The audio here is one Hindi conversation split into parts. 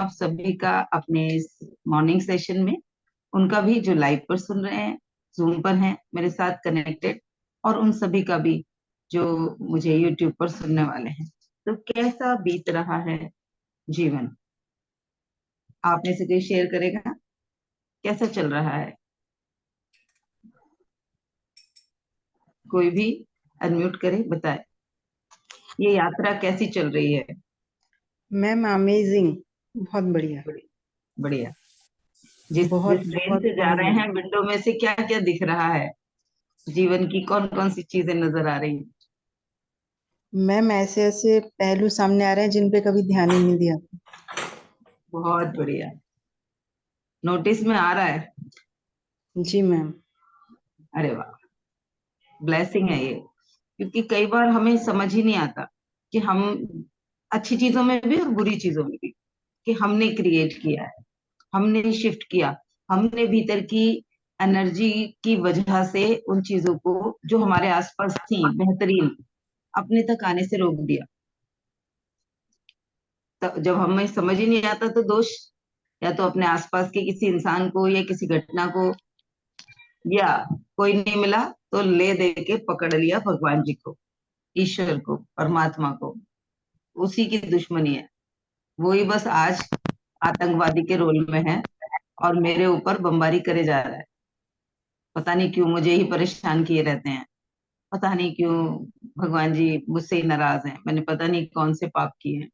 आप सभी का अपने इस मॉर्निंग सेशन में, उनका भी जो लाइव पर सुन रहे हैं, जूम पर हैं मेरे साथ कनेक्टेड, और उन सभी का भी जो मुझे यूट्यूब पर सुनने वाले हैं। तो कैसा बीत रहा है जीवन? आप में से कोई शेयर करेगा? कैसा चल रहा है? कोई भी अनम्यूट करे, बताए ये यात्रा कैसी चल रही है? मैम अमेजिंग, बहुत बढ़िया। बढ़िया। जिस जिस बहुत ट्रेन बहुत से जा रहे बढ़िया। हैं, विंडो में से क्या क्या दिख रहा है? जीवन की कौन कौन सी चीजें नजर आ रही हैं? मैम ऐसे ऐसे पहलू सामने आ रहे हैं जिन पे कभी ध्यान ही नहीं दिया। बहुत बढ़िया। नोटिस में आ रहा है? जी मैम। अरे वाह, ब्लेसिंग है ये। क्योंकि कई बार हमें समझ ही नहीं आता कि हम अच्छी चीजों में भी और बुरी चीजों में भी, कि हमने क्रिएट किया है, हमने शिफ्ट किया, हमने भीतर की एनर्जी की वजह से उन चीजों को जो हमारे आसपास थी बेहतरीन, अपने तक आने से रोक दिया। तब जब हमें समझ ही नहीं आता तो दोष या तो अपने आसपास के किसी इंसान को या किसी घटना को, या कोई नहीं मिला तो ले दे के पकड़ लिया भगवान जी को, ईश्वर को, परमात्मा को। उसी की दुश्मनी है। वही बस आज आतंकवादी के रोल में है और मेरे ऊपर बमबारी करे जा रहा है। पता नहीं क्यों मुझे ही परेशान किए रहते हैं। पता नहीं क्यों भगवान जी मुझसे ही नाराज हैं। मैंने पता नहीं कौन से पाप किए हैं।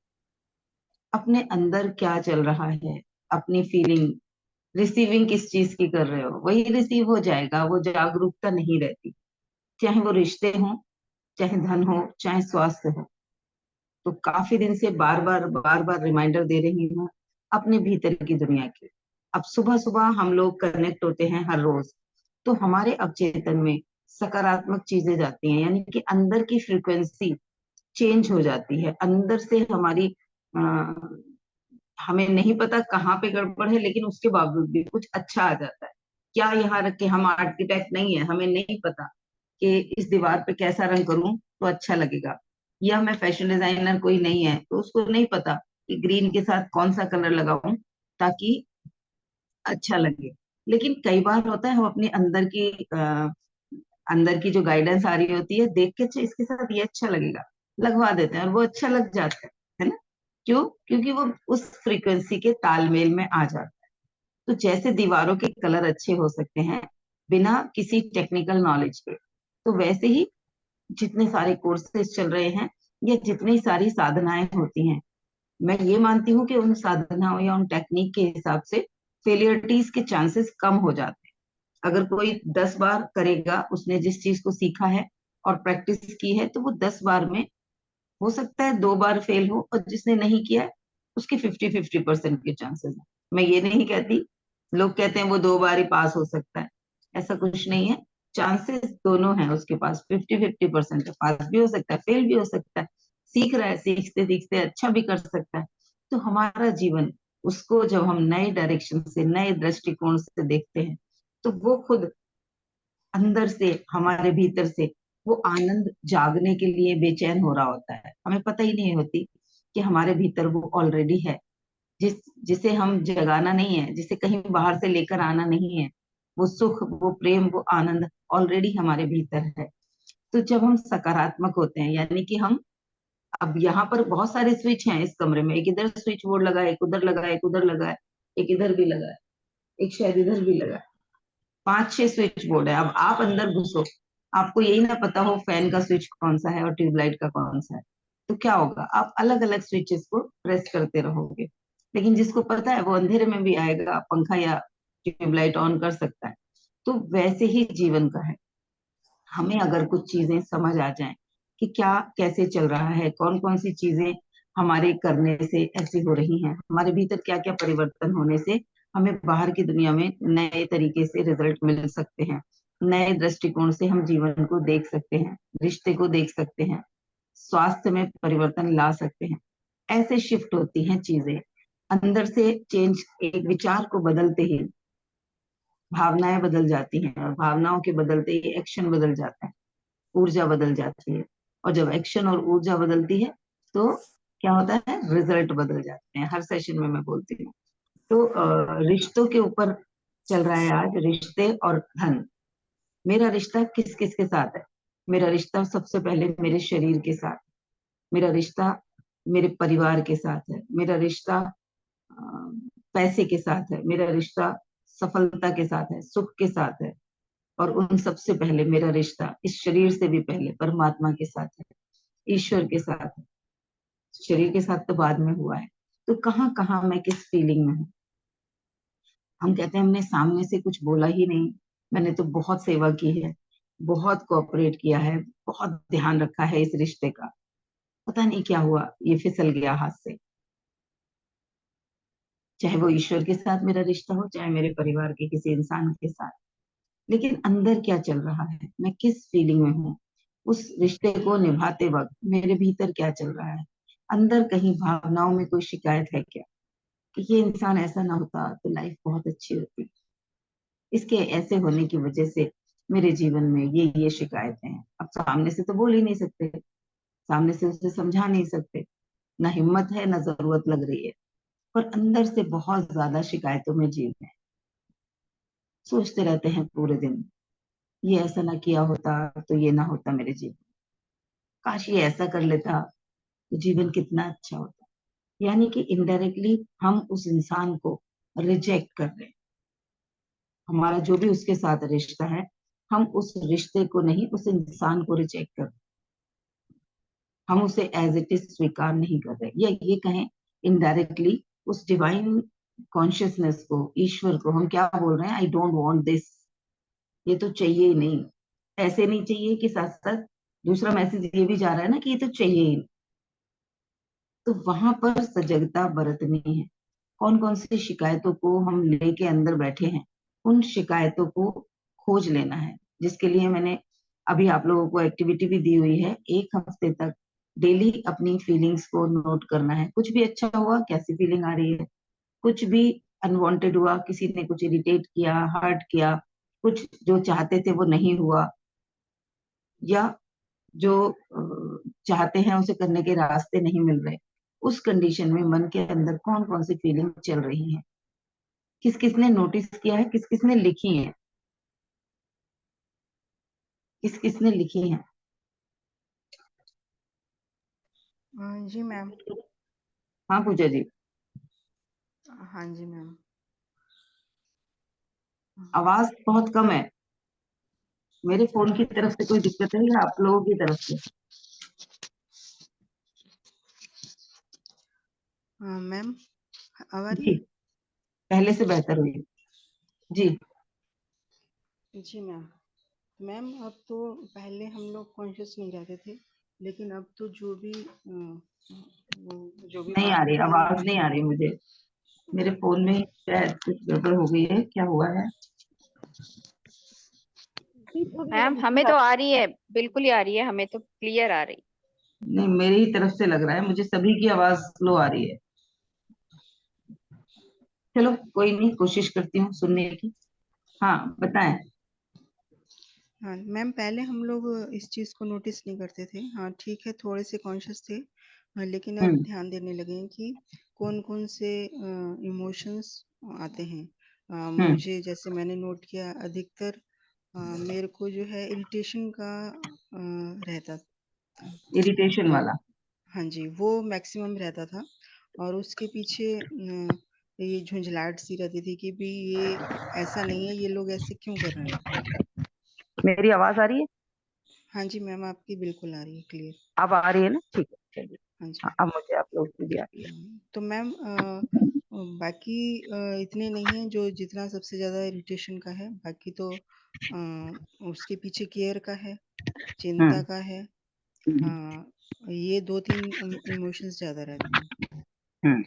अपने अंदर क्या चल रहा है, अपनी फीलिंग, रिसीविंग किस चीज की कर रहे हो, वही रिसीव हो जाएगा। वो जागरूकता नहीं रहती, चाहे वो रिश्ते हो, चाहे धन हो, चाहे स्वास्थ्य हो। तो काफी दिन से बार बार रिमाइंडर दे रही हूँ अपने भीतर की दुनिया की। अब सुबह सुबह हम लोग कनेक्ट होते हैं हर रोज, तो हमारे अवचेतन में सकारात्मक चीजें जाती हैं, यानी कि अंदर की फ्रिक्वेंसी चेंज हो जाती है। अंदर से हमारी आ, हमें नहीं पता कहाँ पे गड़बड़ है, लेकिन उसके बावजूद भी कुछ अच्छा आ जाता है। क्या यहाँ रख के, हम आर्किटेक्ट नहीं है, हमें नहीं पता कि इस दीवार पे कैसा रंग करूं तो अच्छा लगेगा, या मैं फैशन डिजाइनर कोई नहीं है तो उसको नहीं पता कि ग्रीन के साथ कौन सा कलर लगाऊं ताकि अच्छा लगे। लेकिन कई बार होता है हम अपनी अंदर की जो गाइडेंस आ रही होती है, देख के अच्छा इसके साथ ये अच्छा लगेगा, लगवा देते हैं और वो अच्छा लग जाता है ना? क्यों? क्योंकि वो उस फ्रीक्वेंसी के तालमेल में आ जाता है। तो जैसे दीवारों के कलर अच्छे हो सकते हैं बिना किसी टेक्निकल नॉलेज के, तो वैसे ही जितने सारे कोर्सेज चल रहे हैं या जितनी सारी साधनाएं होती हैं, मैं ये मानती हूँ कि उन साधनाओं या उन टेक्निक के हिसाब से फेलियरिटीज के चांसेस कम हो जाते हैं। अगर कोई 10 बार करेगा, उसने जिस चीज को सीखा है और प्रैक्टिस की है, तो वो 10 बार में हो सकता है 2 बार फेल हो, और जिसने नहीं किया है उसके 50-50% के चांसेस है। मैं ये नहीं कहती, लोग कहते हैं वो 2 बार ही पास हो सकता है, ऐसा कुछ नहीं है। चांसेस दोनों हैं उसके पास, 50-50% है। पास भी हो सकता है, फेल भी हो सकता है, सीख रहा है, सीखते सीखते अच्छा भी कर सकता है। तो हमारा जीवन, उसको जब हम नए डायरेक्शन से, नए दृष्टिकोण से देखते हैं, तो वो खुद अंदर से, हमारे भीतर से वो आनंद जागने के लिए बेचैन हो रहा होता है। हमें पता ही नहीं होती कि हमारे भीतर वो ऑलरेडी है, जिसे हम जगाना नहीं है, जिसे कहीं बाहर से लेकर आना नहीं है। वो सुख, वो प्रेम, वो आनंद ऑलरेडी हमारे भीतर है। तो जब हम सकारात्मक होते हैं, यानी कि हम, अब यहाँ पर बहुत सारे स्विच हैं इस कमरे में, एक इधर स्विच बोर्ड लगा है, एक उधर लगा है, एक उधर लगा है, एक इधर भी लगा है, एक शायद इधर भी लगा है। 5-6 स्विच बोर्ड है। अब आप अंदर घुसो, आपको यही ना पता हो फैन का स्विच कौन सा है और ट्यूबलाइट का कौन सा है, तो क्या होगा? आप अलग अलग स्विचेस को प्रेस करते रहोगे। लेकिन जिसको पता है वो अंधेरे में भी आएगा, पंखा या ट्यूबलाइट ऑन कर सकता है। तो वैसे ही जीवन का है। हमें अगर कुछ चीजें समझ आ जाएं कि क्या कैसे चल रहा है, कौन कौन सी चीजें हमारे करने से ऐसी हो रही हैं, हमारे भीतर क्या क्या परिवर्तन होने से हमें बाहर की दुनिया में नए तरीके से रिजल्ट मिल सकते हैं, नए दृष्टिकोण से हम जीवन को देख सकते हैं, रिश्ते को देख सकते हैं, स्वास्थ्य में परिवर्तन ला सकते हैं। ऐसे शिफ्ट होती हैं चीजें अंदर से। चेंज, एक विचार को बदलते ही भावनाएं बदल जाती हैं, और भावनाओं के बदलते ही एक्शन बदल जाता है, ऊर्जा बदल जाती है। और जब एक्शन और ऊर्जा बदलती है तो क्या होता है, रिजल्ट बदल जाते हैं। हर सेशन में मैं बोलती हूँ। तो रिश्तों के ऊपर चल रहा है आज, रिश्ते और धन। मेरा रिश्ता किस किस के साथ है? मेरा रिश्ता सबसे पहले मेरे शरीर के साथ, मेरा रिश्ता मेरे परिवार के साथ है, मेरा रिश्ता अ, पैसे के साथ है, मेरा रिश्ता सफलता के साथ है, सुख के साथ है। और उन सबसे पहले मेरा रिश्ता इस शरीर से भी पहले परमात्मा के साथ है, ईश्वर के साथ है। शरीर के साथ तो बाद में हुआ है। तो कहाँ कहाँ मैं किस फीलिंग में हूँ? हम कहते हैं हमने सामने से कुछ बोला ही नहीं। मैंने तो बहुत सेवा की है, बहुत कोऑपरेट किया है, बहुत ध्यान रखा है इस रिश्ते का। पता नहीं क्या हुआ, ये फिसल गया हाथ से। चाहे वो ईश्वर के साथ मेरा रिश्ता हो, चाहे मेरे परिवार के किसी इंसान के साथ। लेकिन अंदर क्या चल रहा है, मैं किस फीलिंग में हूँ? उस रिश्ते को निभाते वक्त मेरे भीतर क्या चल रहा है? अंदर कहीं भावनाओं में कोई शिकायत है क्या, कि ये इंसान ऐसा ना होता तो लाइफ बहुत अच्छी होती, इसके ऐसे होने की वजह से मेरे जीवन में ये शिकायतें हैं। अब सामने से तो बोल ही नहीं सकते, सामने से उसे समझा नहीं सकते, ना हिम्मत है ना जरूरत लग रही है। पर अंदर से बहुत ज्यादा शिकायतों में जी रहे हैं। सोचते रहते हैं पूरे दिन, ये ऐसा ना किया होता तो ये ना होता मेरे जीवन, काश ये ऐसा कर लेता तो जीवन कितना अच्छा होता। यानी कि इनडायरेक्टली हम उस इंसान को रिजेक्ट कर रहे हैं। हमारा जो भी उसके साथ रिश्ता है, हम उस रिश्ते को नहीं, उस इंसान को रिजेक्ट कर रहे हैं। हम उसे एज इट इज स्वीकार नहीं कर रहे, या ये कहें इनडायरेक्टली उस डिवाइन कॉन्शियसनेस को, ईश्वर को हम क्या बोल रहे हैं, आई डोंट वांट दिस। ये तो चाहिए ही नहीं। ऐसे नहीं चाहिए कि साथ साथ दूसरा मैसेज ये भी जा रहा है ना कि ये तो चाहिए ही नहीं। तो वहां पर सजगता बरतनी है। कौन कौन सी शिकायतों को हम लेके अंदर बैठे हैं, उन शिकायतों को खोज लेना है। जिसके लिए मैंने अभी आप लोगों को एक्टिविटी भी दी हुई है, 1 हफ्ते तक डेली अपनी फीलिंग्स को नोट करना है। कुछ भी अच्छा हुआ, कैसी फीलिंग आ रही है? कुछ भी अनवांटेड हुआ, किसी ने कुछ इरिटेट किया, हर्ट किया, कुछ जो चाहते थे वो नहीं हुआ, या जो चाहते हैं उसे करने के रास्ते नहीं मिल रहे, उस कंडीशन में मन के अंदर कौन कौन सी फीलिंग चल रही है, किस किस ने नोटिस किया है, किस किस ने लिखी है, किस किस ने लिखी है। जी मैम। हाँ पूजा जी। हाँ जी मैम। आवाज बहुत कम है। मेरे फोन की तरफ से कोई दिक्कत है या आप लोगों की तरफ से? मैम अब आ रही जी, है? पहले से बेहतर हुई। जी। जी मैम। मैम अब तो पहले हम लोग कॉन्शियस नहीं रहते थे, लेकिन अब तो जो भी नहीं आ बात रही होती है। आवाज, नहीं आ रही मुझे। मेरे फोन में शायद कुछ गड़बड़ हो गई है, क्या हुआ है? मैम हमें तो आ रही है, बिल्कुल ही आ रही है, हमें तो क्लियर आ रही। नहीं, मेरी ही तरफ से लग रहा है, मुझे सभी की आवाज स्लो आ रही है। चलो कोई नहीं, कोशिश करती हूँ सुनने की। हाँ बताएं। हाँ मैम, पहले हम लोग इस चीज़ को नोटिस नहीं करते थे। हाँ ठीक है, थोड़े से कॉन्शियस थे। लेकिन अब हम्म। ध्यान देने लगे हैं कि कौन कौन से इमोशंस आते हैं। हम्म। मुझे जैसे मैंने नोट किया, अधिकतर मेरे को जो है इरिटेशन का रहता था। इरिटेशन वो, वाला। हाँ जी, वो मैक्सिमम रहता था। और उसके पीछे ये झुंझलाहट सी रहती थी कि भी ये ऐसा नहीं है, ये लोग ऐसे क्यों कर रहे हैं। मेरी आवाज आ रही है? हाँ जी मैम, आपकी बिल्कुल आ रही है, क्लियर। अब आ रही है ना, ठीक है चलिए। हाँ हाँ, जी। अब मुझे आप लोग की भी आ रही है। तो मैम बाकी इतने नहीं है जो जितना सबसे ज़्यादा इरिटेशन का है। बाकी तो अ, उसके पीछे केयर का है, चिंता हम्म। का है। हम्म। ये 2-3 इमोशंस ज़्यादा रहते हैं। हम्म।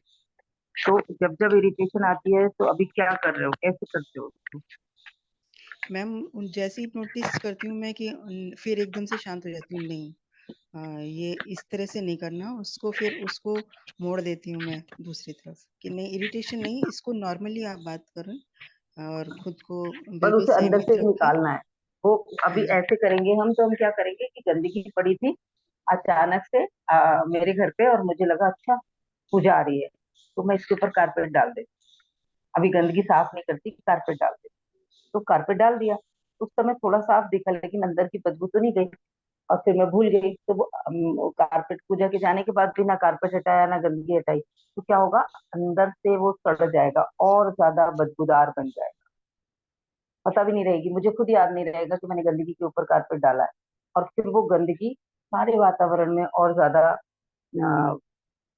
तो जब जब इरिटेशन आती है तो अभी क्या कर रहे हो, कैसे करते हो? मैम जैसे ही नोटिस करती हूँ मैं कि फिर एकदम से शांत हो जाती हूँ। नहीं, ये इस तरह से नहीं करना उसको, फिर उसको मोड़ देती हूँ मैं दूसरी तरफ कि नहीं, इरिटेशन नहीं, इसको नॉर्मली आप बात करें और खुद को पर बिल्कुल उसे अंदर संयमित से रखें। निकालना है। वो हाँ अभी जी। ऐसे करेंगे हम, तो हम क्या करेंगे कि गंदगी पड़ी थी, अचानक से मेरे घर पे, और मुझे लगा अच्छा पूजा आ रही है, तो मैं इसके ऊपर कारपेट डाल देती। अभी गंदगी साफ नहीं करती, कारपेट डाल देती। तो कारपेट डाल दिया। उस समय थोड़ा साफ दिखा, लेकिन अंदर की बदबू तो नहीं गई। और फिर मैं भूल गई, तो वो कारपेट पूजा के जाने के बाद भी ना कारपेट हटाया ना गंदगी हटाई, तो क्या होगा, अंदर से वो सड़ जाएगा और ज्यादा बदबूदार बन जाएगा। पता भी नहीं रहेगी, मुझे खुद याद नहीं रहेगा कि मैंने गंदगी के ऊपर कारपेट डाला है। और फिर वो गंदगी सारे वातावरण में और ज्यादा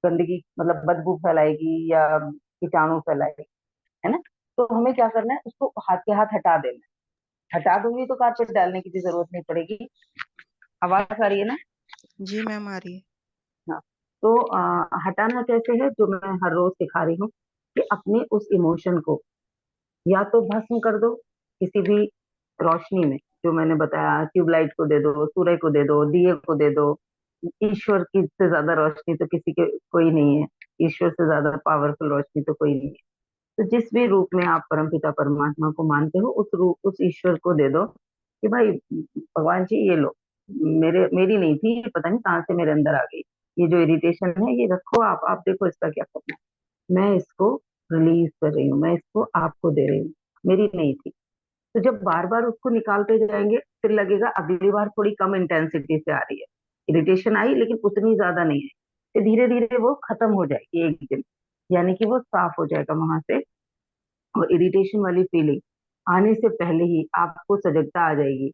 गंदगी मतलब बदबू फैलाएगी या कीटाणु फैलाएगी, है ना। तो हमें क्या करना है, उसको हाथ के हाथ हटा देना है। हटा दूंगी तो कारपेट डालने की भी जरूरत नहीं पड़ेगी। आवाज आ रही है ना। जी मैम आ रही है। हाँ। तो हटाना कैसे है, जो मैं हर रोज सिखा रही हूँ, कि अपने उस इमोशन को या तो भस्म कर दो किसी भी रोशनी में, जो मैंने बताया, ट्यूबलाइट को दे दो, सूर्य को दे दो, दिए को दे दो। ईश्वर की से ज्यादा रोशनी तो किसी के कोई नहीं है। ईश्वर से ज्यादा पावरफुल रोशनी तो कोई नहीं है। तो जिस भी रूप में आप परमपिता परमात्मा को मानते हो, उस रूप उस ईश्वर को दे दो कि भाई भगवान जी ये लो, मेरी नहीं थी, ये पता नहीं कहाँ से मेरे अंदर आ गई। ये जो इरिटेशन है ये रखो, आप देखो इसका क्या करना है। मैं इसको रिलीज कर रही हूँ, मैं इसको आपको दे रही हूँ, मेरी नहीं थी। तो जब बार बार उसको निकालते जाएंगे, फिर लगेगा अगली बार थोड़ी कम इंटेंसिटी से आ रही है। इरिटेशन आई लेकिन उतनी ज्यादा नहीं है, तो धीरे धीरे वो खत्म हो जाएगी एक दिन, यानी कि वो साफ हो जाएगा वहां से। और इरिटेशन वाली फीलिंग आने से पहले ही आपको सजगता आ जाएगी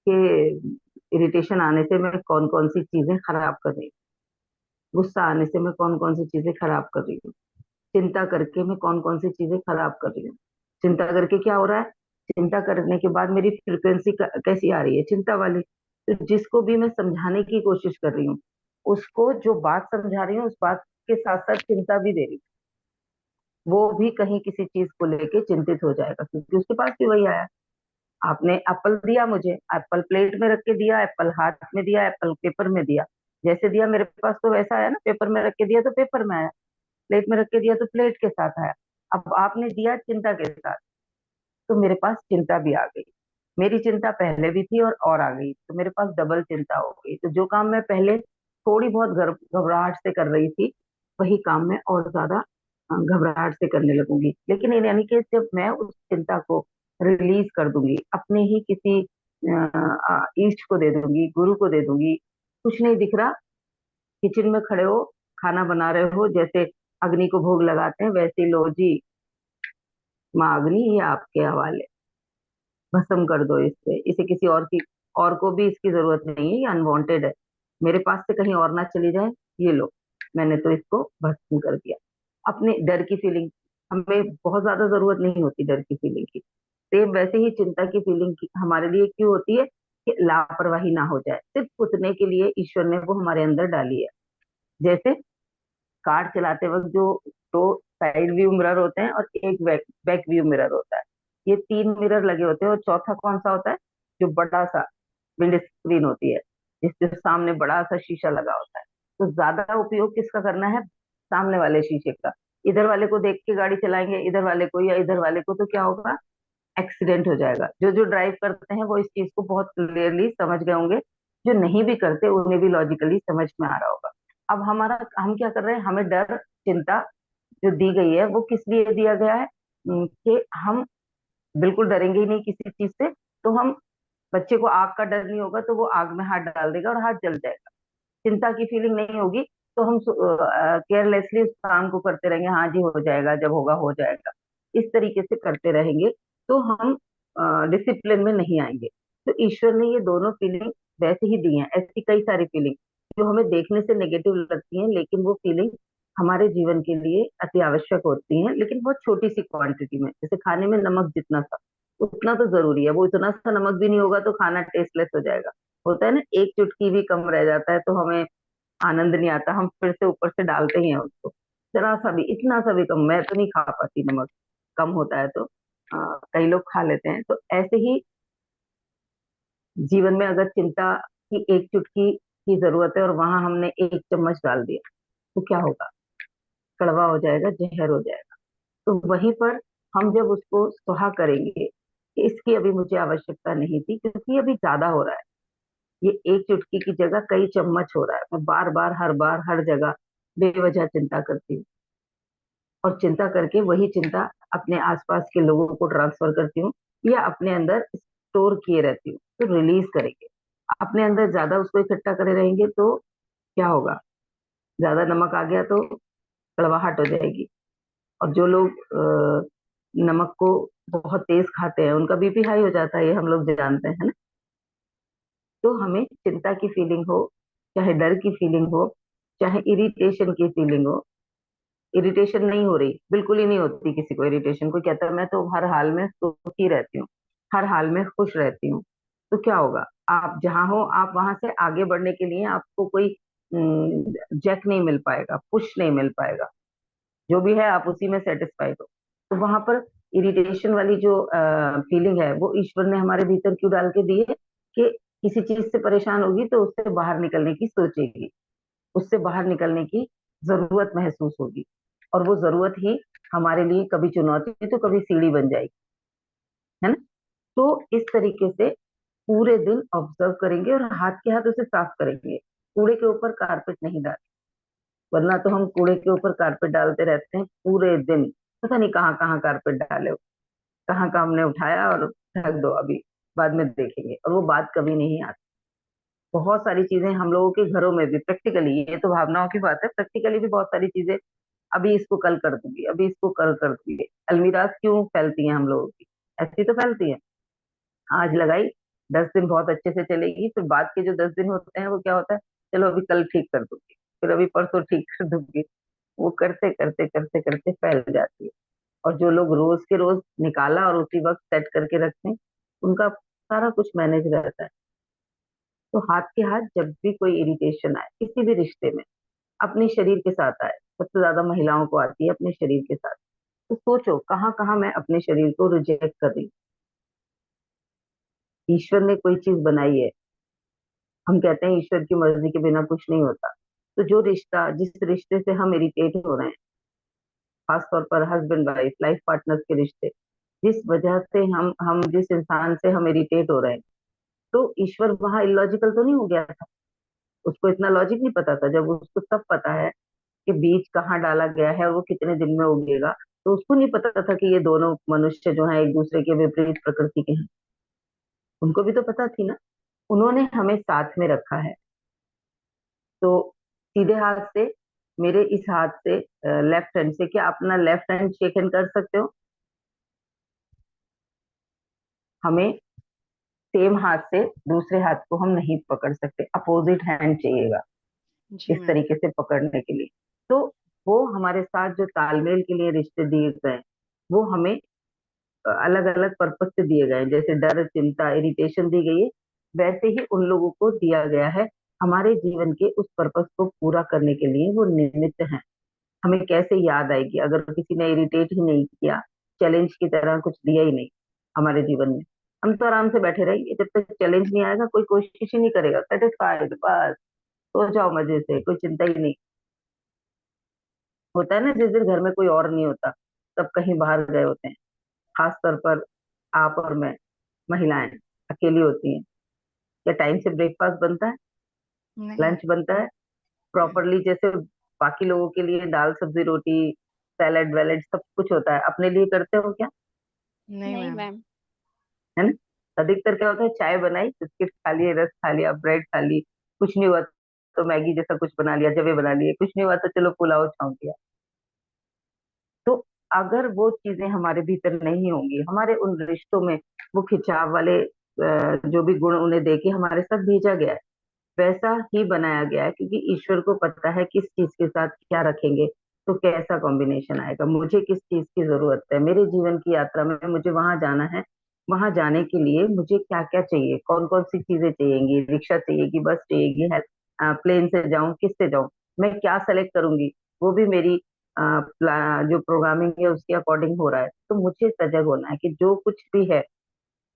कि इरिटेशन आने से मैं कौन कौन सी चीजें खराब कर रही हूँ, गुस्सा आने से मैं कौन कौन सी चीजें खराब कर रही हूँ, चिंता करके मैं कौन कौन सी चीजें खराब कर रही हूँ। चिंता करके क्या हो रहा है, चिंता करने के बाद मेरी फ्रिक्वेंसी कैसी आ रही है, चिंता वाली। तो जिसको भी मैं समझाने की कोशिश कर रही हूँ, उसको जो बात समझा रही हूँ उस बात के साथ साथ चिंता भी दे रही हूँ, वो भी कहीं किसी चीज को लेके चिंतित हो जाएगा, क्योंकि उसके पास भी वही आया। आपने एप्पल दिया मुझे, एप्पल प्लेट में रख के दिया, एप्पल हाथ में दिया, एप्पल पेपर में दिया। जैसे दिया मेरे पास तो वैसा आया ना, पेपर में रख के दिया तो पेपर में आया, प्लेट में रख के दिया तो प्लेट के साथ आया। अब आपने दिया चिंता के साथ, तो मेरे पास चिंता भी आ गई। मेरी चिंता पहले भी थी और आ गई, तो मेरे पास डबल चिंता हो गई। तो जो काम मैं पहले थोड़ी बहुत घबराहट से कर रही थी, वही काम मैं और ज्यादा घबराहट से करने लगूंगी। लेकिन इन यानी कि जब मैं उस चिंता को रिलीज कर दूंगी, अपने ही किसी इष्ट को दे दूंगी, गुरु को दे दूंगी, कुछ नहीं दिख रहा, किचन में खड़े हो, खाना बना रहे हो, जैसे अग्नि को भोग लगाते हैं वैसे लो जी, माँ अग्नि ये आपके हवाले, भस्म कर दो इससे, इसे किसी और को भी इसकी जरूरत नहीं है, ये अनवांटेड है, मेरे पास से कहीं और ना चली जाए। ये लो, मैंने तो इसको भस्म कर दिया। अपने डर की फीलिंग, हमें बहुत ज्यादा जरूरत नहीं होती डर की फीलिंग की। सेम वैसे ही चिंता की फीलिंग की हमारे लिए क्यों होती है, कि लापरवाही ना हो जाए, सिर्फ उतने के लिए ईश्वर ने वो हमारे अंदर डाली है। जैसे कार चलाते वक्त जो दो साइड व्यू मिरर होते हैं और एक बैक व्यू मिरर होता है, ये तीन मिरर लगे होते हैं, और चौथा कौन सा होता है, जो बड़ा सा विंड स्क्रीन होती है, जिसके सामने बड़ा सा शीशा लगा होता है। तो ज्यादा उपयोग किसका करना है, सामने वाले शीशे का। इधर वाले को देख के गाड़ी चलाएंगे, इधर वाले को या इधर वाले को, तो क्या होगा, एक्सीडेंट हो जाएगा। जो जो ड्राइव करते हैं वो इस चीज को बहुत क्लियरली समझ गए होंगे, जो नहीं भी करते उन्हें भी लॉजिकली समझ में आ रहा होगा। अब हम क्या कर रहे हैं, हमें डर चिंता जो दी गई है वो किस लिए दिया गया है, कि हम बिल्कुल डरेंगे ही नहीं किसी चीज से। तो हम, बच्चे को आग का डर नहीं होगा तो वो आग में हाथ डाल देगा और हाथ जल जाएगा। चिंता की फीलिंग नहीं होगी तो हम केयरलेसली उस काम को करते रहेंगे, हाँ जी हो जाएगा, जब होगा हो जाएगा, इस तरीके से करते रहेंगे, तो हम डिसिप्लिन में नहीं आएंगे। तो ईश्वर ने ये दोनों फीलिंग वैसे ही दी हैं, ऐसी कई सारी फीलिंग जो हमें देखने से नेगेटिव लगती हैं, लेकिन वो फीलिंग हमारे जीवन के लिए अति आवश्यक होती हैं, लेकिन बहुत छोटी सी क्वांटिटी में। जैसे खाने में नमक जितना सा, उतना तो जरूरी है, वो इतना सा नमक भी नहीं होगा तो खाना टेस्टलेस हो जाएगा। होता है ना, एक चुटकी भी कम रह जाता है तो हमें आनंद नहीं आता, हम फिर से ऊपर से डालते ही हैं उसको। जरा सा भी, इतना सा भी कम, मैं तो नहीं खा पाती नमक, कम होता है तो कई लोग खा लेते हैं। तो ऐसे ही जीवन में अगर चिंता की एक चुटकी की जरूरत है और वहां हमने एक चम्मच डाल दिया, तो क्या होगा, कड़वा हो जाएगा, जहर हो जाएगा। तो वहीं पर हम जब उसको सुहा करेंगे कि इसकी अभी मुझे आवश्यकता नहीं थी क्योंकि अभी ज्यादा हो रहा है, ये एक चुटकी की जगह कई चम्मच हो रहा है। मैं बार बार हर जगह बेवजह चिंता करती हूँ, और चिंता करके वही चिंता अपने आसपास के लोगों को ट्रांसफर करती हूँ, या अपने अंदर स्टोर किए रहती हूँ। तो रिलीज करेंगे, अपने अंदर ज्यादा उसको इकट्ठा करे रहेंगे तो क्या होगा? ज्यादा नमक आ गया तो कड़वाहट हो जाएगी। और जो लोग नमक को बहुत तेज खाते हैं उनका बीपी हाई हो जाता है, ये हम लोग जानते हैं ना। तो हमें चिंता की फीलिंग हो, चाहे डर की फीलिंग हो, चाहे इरिटेशन की फीलिंग हो, इरिटेशन नहीं हो रही, बिल्कुल ही नहीं होती किसी को इरिटेशन। कोई कहता है मैं तो हर हाल में सुखी रहती हूँ, हर हाल में खुश रहती हूँ, तो क्या होगा? आप जहां हो, आप वहां से आगे बढ़ने के लिए आपको कोई जैक नहीं मिल पाएगा, पुश नहीं मिल पाएगा। जो भी है आप उसी में सेटिस्फाइड हो। तो वहां पर इरिटेशन वाली जो फीलिंग है वो ईश्वर ने हमारे भीतर क्यों डाल के दी है? कि किसी चीज से परेशान होगी तो उससे बाहर निकलने की सोचेगी, उससे बाहर निकलने की जरूरत महसूस होगी, और वो जरूरत ही हमारे लिए कभी चुनौती तो कभी सीढ़ी बन जाएगी, है ना। तो इस तरीके से पूरे दिन ऑब्जर्व करेंगे और हाथ के हाथ उसे साफ करेंगे। कूड़े के ऊपर कारपेट नहीं डाल, वरना तो हम कूड़े के ऊपर कारपेट डालते रहते हैं पूरे दिन। पता नहीं कहाँ कहाँ कारपेट डाले हो, कहाँ कहाँ हमने उठाया और ढक दो, अभी बाद में देखेंगे, और वो बात कभी नहीं आती। बहुत सारी चीजें हम लोगों के घरों में भी प्रैक्टिकली, ये तो भावनाओं की बात है, प्रैक्टिकली भी बहुत सारी चीजें अभी इसको कल कर दूंगी, अभी इसको कल कर दूंगी। अलमीरा क्यों फैलती हैं हम लोगों की? ऐसी तो फैलती है, आज लगाई 10 दिन बहुत अच्छे से चलेगी, फिर बाद के जो 10 दिन होते हैं वो क्या होता है? चलो अभी कल ठीक कर दूंगी, फिर अभी परसों ठीक कर दूंगी। वो करते करते करते करते फैल जाती है। और जो लोग रोज के रोज निकाला और उसी वक्त सेट करके रखते हैं, उनका सारा कुछ मैनेज रहता है। तो हाथ के हाथ जब भी कोई इरिटेशन आए किसी भी रिश्ते में, अपने शरीर के साथ आए, सबसे ज्यादा महिलाओं को आती है अपने शरीर के साथ, तो सोचो कहाँ कहाँ मैं अपने शरीर को रिजेक्ट कर रही हूँ। ईश्वर ने कोई चीज बनाई है, हम कहते हैं ईश्वर की मर्जी के बिना कुछ नहीं होता। तो जो रिश्ता, जिस रिश्ते से हम इरिटेट हो रहे हैं, खासतौर पर हस्बैंड वाइफ, लाइफ पार्टनर्स के रिश्ते, जिस वजह से हम जिस इंसान से हम इरिटेट हो रहे हैं, तो ईश्वर वहां इलॉजिकल तो नहीं हो गया था? उसको इतना लॉजिक नहीं पता था? जब उसको सब पता है कि बीज कहाँ डाला गया है और वो कितने दिन में उगेगा, तो उसको नहीं पता था कि ये दोनों मनुष्य जो हैं एक दूसरे के विपरीत प्रकृति के हैं? उनको भी तो पता थी ना। उन्होंने हमें साथ में रखा है। तो सीधे हाथ से, मेरे इस हाथ से, लेफ्ट हैंड से, क्या अपना लेफ्ट हैंड शेक हैंड कर सकते हो? हमें सेम हाथ से दूसरे हाथ को हम नहीं पकड़ सकते, अपोजिट हैंड चाहिएगा जी इस मैम। तरीके से पकड़ने के लिए। तो वो हमारे साथ जो तालमेल के लिए रिश्ते दिए गए, वो हमें अलग अलग पर्पज से दिए गए हैं। जैसे डर, चिंता, इरिटेशन दी गई है, वैसे ही उन लोगों को दिया गया है हमारे जीवन के उस पर्पज को पूरा करने के लिए। वो निमित्त हैं। हमें कैसे याद आएगी अगर किसी ने इरिटेट ही नहीं किया, चैलेंज की तरह कुछ दिया ही नहीं हमारे जीवन में? हम तो आराम से बैठे रहेंगे, जब तक चैलेंज नहीं आएगा कोई कोशिश ही नहीं करेगा, सेटिस्फाइड बस, सो जाओ मजे से, कोई चिंता ही नहीं। होता है ना, जिस दिन घर में कोई और नहीं होता, सब कहीं बाहर गए होते हैं, खास तौर पर आप और मैं, महिलाएं अकेली होती हैं। क्या टाइम से ब्रेकफास्ट बनता है? नहीं। लंच बनता है प्रॉपरली? जैसे बाकी लोगों के लिए दाल सब्जी रोटी सैलेड वैलेड सब कुछ होता है, अपने लिए करते हो क्या? नहीं नहीं मैम। मैम। है ना। अधिकतर क्या होता है, चाय बनाई, बिस्किट खा लिए, रस खा लिया, ब्रेड खा ली, कुछ नहीं हुआ तो मैगी जैसा कुछ बना लिया, जबे बना लिए, कुछ नहीं हुआ तो चलो पुलाव छौंक दिया। तो अगर वो चीजें हमारे भीतर नहीं होंगी, हमारे उन रिश्तों में वो खिंचाव वाले जो भी गुण उन्हें देके हमारे साथ भेजा गया है, वैसा ही बनाया गया है, क्योंकि ईश्वर को पता है किस चीज के साथ क्या रखेंगे तो कैसा कॉम्बिनेशन आएगा, मुझे किस चीज की जरूरत है, मेरे जीवन की यात्रा में मुझे वहां जाना है, वहां जाने के लिए मुझे क्या क्या चाहिए, कौन कौन सी चीजें चाहिएगी, रिक्शा चाहिएगी, बस चाहिएगी, प्लेन से जाऊं, किससे जाऊं, मैं क्या सेलेक्ट करूंगी, वो भी मेरी जो प्रोग्रामिंग है उसके अकॉर्डिंग हो रहा है। तो मुझे सजग होना है कि जो कुछ भी है,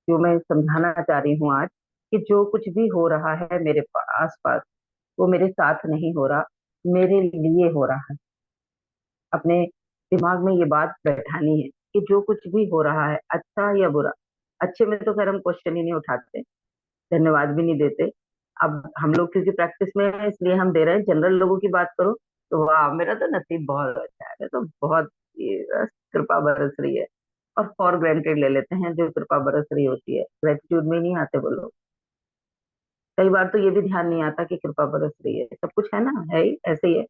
जो मैं समझाना चाह रही हूँ आज, कि जो कुछ भी हो रहा है मेरे आसपास, वो मेरे साथ नहीं हो रहा, मेरे लिए हो रहा है। अपने दिमाग में ये बात बैठानी है कि जो कुछ भी हो रहा है, अच्छा या बुरा, अच्छे में तो खैर हम क्वेश्चन ही नहीं उठाते, धन्यवाद भी नहीं देते, अब हम लोग क्योंकि प्रैक्टिस में है इसलिए हम दे रहे हैं, जनरल लोगों की बात करो तो वाह मेरा तो नसीब बहुत अच्छा है, मैं तो बहुत बस कृपा बरस रही है। और फॉर ग्रांटेड ले लेते हैं जो कृपा बरस रही होती है, ग्रेटिट्यूड में नहीं आते वो लोग। कई बार तो ये भी ध्यान नहीं आता कि कृपा बरस रही है, सब कुछ है ना, है ही ऐसे ही है।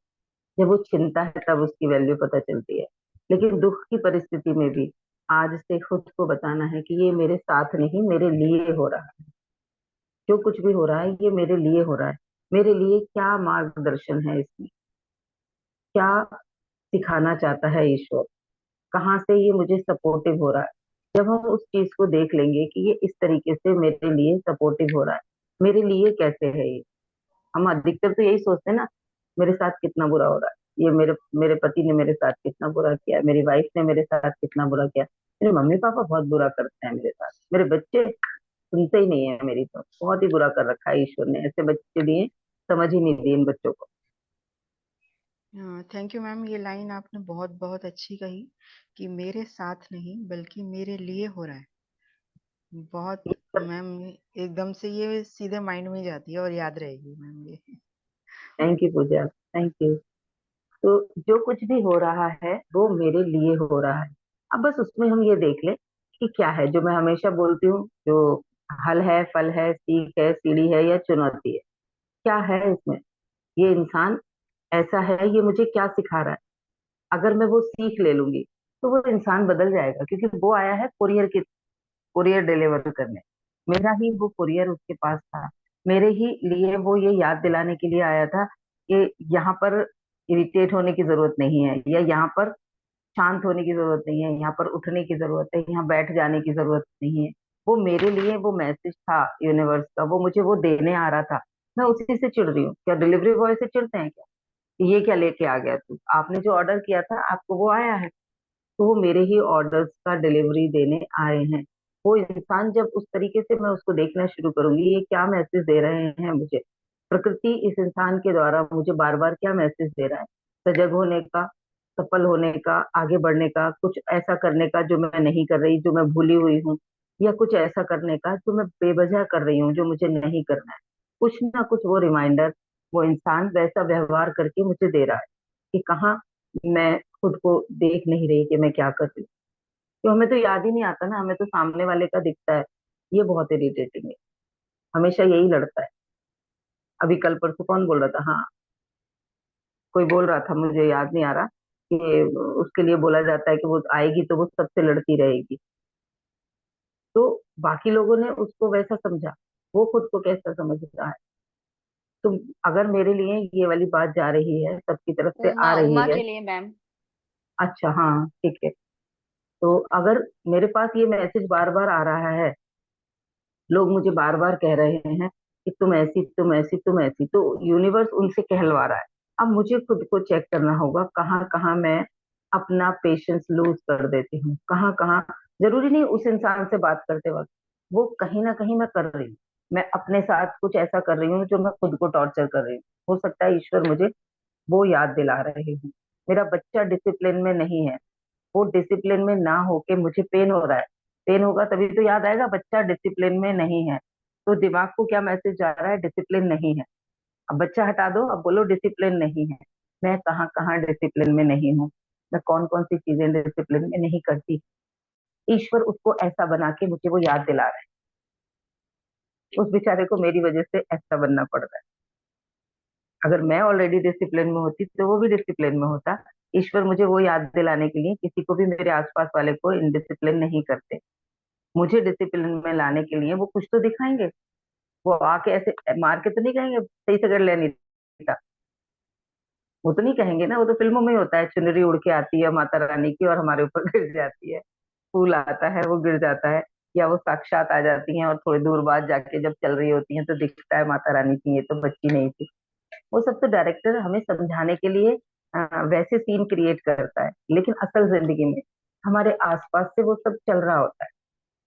जब वो चिंता है तब उसकी वैल्यू पता चलती है। लेकिन दुख की परिस्थिति में भी आज से खुद को बताना है कि ये मेरे साथ नहीं, मेरे लिए हो रहा है। जो कुछ भी हो रहा है ये मेरे लिए हो रहा है। मेरे लिए क्या मार्गदर्शन है इसमें, क्या सिखाना चाहता है ईश्वर, कहाँ से ये मुझे सपोर्टिव हो रहा है। जब हम उस चीज को देख लेंगे कि ये इस तरीके से मेरे लिए सपोर्टिव हो रहा है, मेरे लिए कैसे है ये। हम अधिकतर तो यही सोचते हैं ना, मेरे साथ कितना बुरा हो रहा है, ये मेरे मेरे पति ने मेरे साथ कितना बुरा किया, मेरी वाइफ ने मेरे साथ कितना बुरा किया, मेरे मम्मी पापा बहुत बुरा करते हैं मेरे साथ, मेरे बच्चे सुनते ही नहीं है मेरी, तो बहुत ही बुरा कर रखा है ईश्वर ने, ऐसे बच्चे दिए, समझ ही नहीं दी इन बच्चों को। थैंक यू मैम, ये लाइन आपने बहुत बहुत अच्छी कही कि मेरे साथ नहीं बल्कि मेरे लिए हो रहा है। बहुत मैम, एकदम से ये सीधे माइंड में जाती है और याद रहेगी मैम ये। Thank you Pooja, thank you. तो जो कुछ भी हो रहा है वो मेरे लिए हो रहा है। अब बस उसमें हम ये देख लें कि क्या है, जो मैं हमेशा बोलती हूँ, जो हल है, फल है, सीख है, सीढ़ी है या चुनौती है, क्या है इसमें। ये इंसान ऐसा है, ये मुझे क्या सिखा रहा है। अगर मैं वो सीख ले लूंगी तो वो इंसान बदल जाएगा, क्योंकि वो आया है कुरियर डिलीवर करने। मेरा ही वो कुरियर उसके पास था, मेरे ही लिए वो ये याद दिलाने के लिए आया था कि यहाँ पर इरिटेट होने की जरूरत नहीं है, या यहाँ पर शांत होने की जरूरत नहीं है, यहाँ पर उठने की जरूरत है, यहाँ बैठ जाने की जरूरत नहीं है। वो मेरे लिए वो मैसेज था यूनिवर्स का, वो मुझे वो देने आ रहा था। मैं उसी से चिढ़ रही हूँ, क्या डिलीवरी बॉय से चिढ़ते हैं क्या, कि ये क्या लेके आ गया तू, आपने जो ऑर्डर किया था आपको वो आया है। तो वो मेरे ही ऑर्डर्स का डिलीवरी देने आए हैं। वो इंसान जब उस तरीके से मैं उसको देखना शुरू करूंगी, ये क्या मैसेज दे रहे हैं मुझे, प्रकृति इस इंसान के द्वारा मुझे बार बार क्या मैसेज दे रहा है, सजग होने का, सफल होने का, आगे बढ़ने का, कुछ ऐसा करने का जो मैं नहीं कर रही, जो मैं भूली हुई हूँ, या कुछ ऐसा करने का जो मैं बेवजह कर रही हूँ, जो मुझे नहीं करना है। कुछ ना कुछ वो रिमाइंडर, वो इंसान वैसा व्यवहार करके मुझे दे रहा है कि कहाँ मैं खुद को देख नहीं रही कि मैं क्या कर रही हूँ। तो हमें तो याद ही नहीं आता ना, हमें तो सामने वाले का दिखता है। ये बहुत इरिटेटिंग है, हमेशा यही लड़ता है। अभी कल परसों कौन बोल रहा था, हाँ कोई बोल रहा था, मुझे याद नहीं आ रहा, कि उसके लिए बोला जाता है कि वो आएगी तो वो सबसे लड़ती रहेगी। तो बाकी लोगों ने उसको वैसा समझा, वो खुद को कैसा समझ रहा है। तो अगर मेरे लिए ये वाली बात जा रही है, सबकी तरफ से आ उमा रही उमा है, के लिए मैम। अच्छा हाँ ठीक है। तो अगर मेरे पास ये मैसेज बार बार आ रहा है, लोग मुझे बार बार कह रहे हैं कि तुम ऐसी, तुम ऐसी, तुम ऐसी, तो यूनिवर्स उनसे कहलवा रहा है। अब मुझे खुद को चेक करना होगा कहाँ कहाँ मैं अपना पेशेंस लूज कर देती हूँ, कहाँ कहाँ। जरूरी नहीं उस इंसान से बात करते वक्त, वो कहीं ना कहीं मैं कर रही हूँ, मैं अपने साथ कुछ ऐसा कर रही हूँ जो मैं खुद को टॉर्चर कर रही हूँ। हो सकता है ईश्वर मुझे वो याद दिला रहे हूँ, मेरा बच्चा डिसिप्लिन में नहीं है, वो डिसिप्लिन में ना होके मुझे पेन हो रहा है। पेन होगा तभी तो याद आएगा, बच्चा डिसिप्लिन में नहीं है। तो दिमाग को क्या मैसेज जा रहा है, डिसिप्लिन नहीं है। अब बच्चा हटा दो, अब बोलो डिसिप्लिन नहीं है। मैं कहाँ कहाँ डिसिप्लिन में नहीं हूँ, मैं कौन कौन सी चीजें डिसिप्लिन में नहीं करती। ईश्वर उसको ऐसा बना के मुझे वो याद दिला रहा है, उस बेचारे को मेरी वजह से ऐसा बनना पड़ रहा है। अगर मैं ऑलरेडी डिसिप्लिन में होती तो वो भी डिसिप्लिन में होता। ईश्वर मुझे वो याद दिलाने के लिए किसी को भी, मेरे आसपास वाले को इनडिसिप्लिन नहीं करते, मुझे डिसिप्लिन में लाने के लिए वो कुछ तो दिखाएंगे। वो आके ऐसे मार के तो नहीं कहेंगे सही से कर ले अनीता, वो तो नहीं कहेंगे ना, वो तो फिल्मों में ही होता है, चुनरी उड़ के आती है माता रानी की और हमारे ऊपर गिर जाती है, फूल आता है वो गिर जाता है, या वो साक्षात आ जाती हैं और थोड़ी दूर बाद जाके जब चल रही होती हैं तो दिखता है माता रानी की ये तो बच्ची नहीं थी। वो सब तो डायरेक्टर हमें समझाने के लिए वैसे सीन क्रिएट करता है, लेकिन असल जिंदगी में हमारे आसपास से वो सब चल रहा होता है।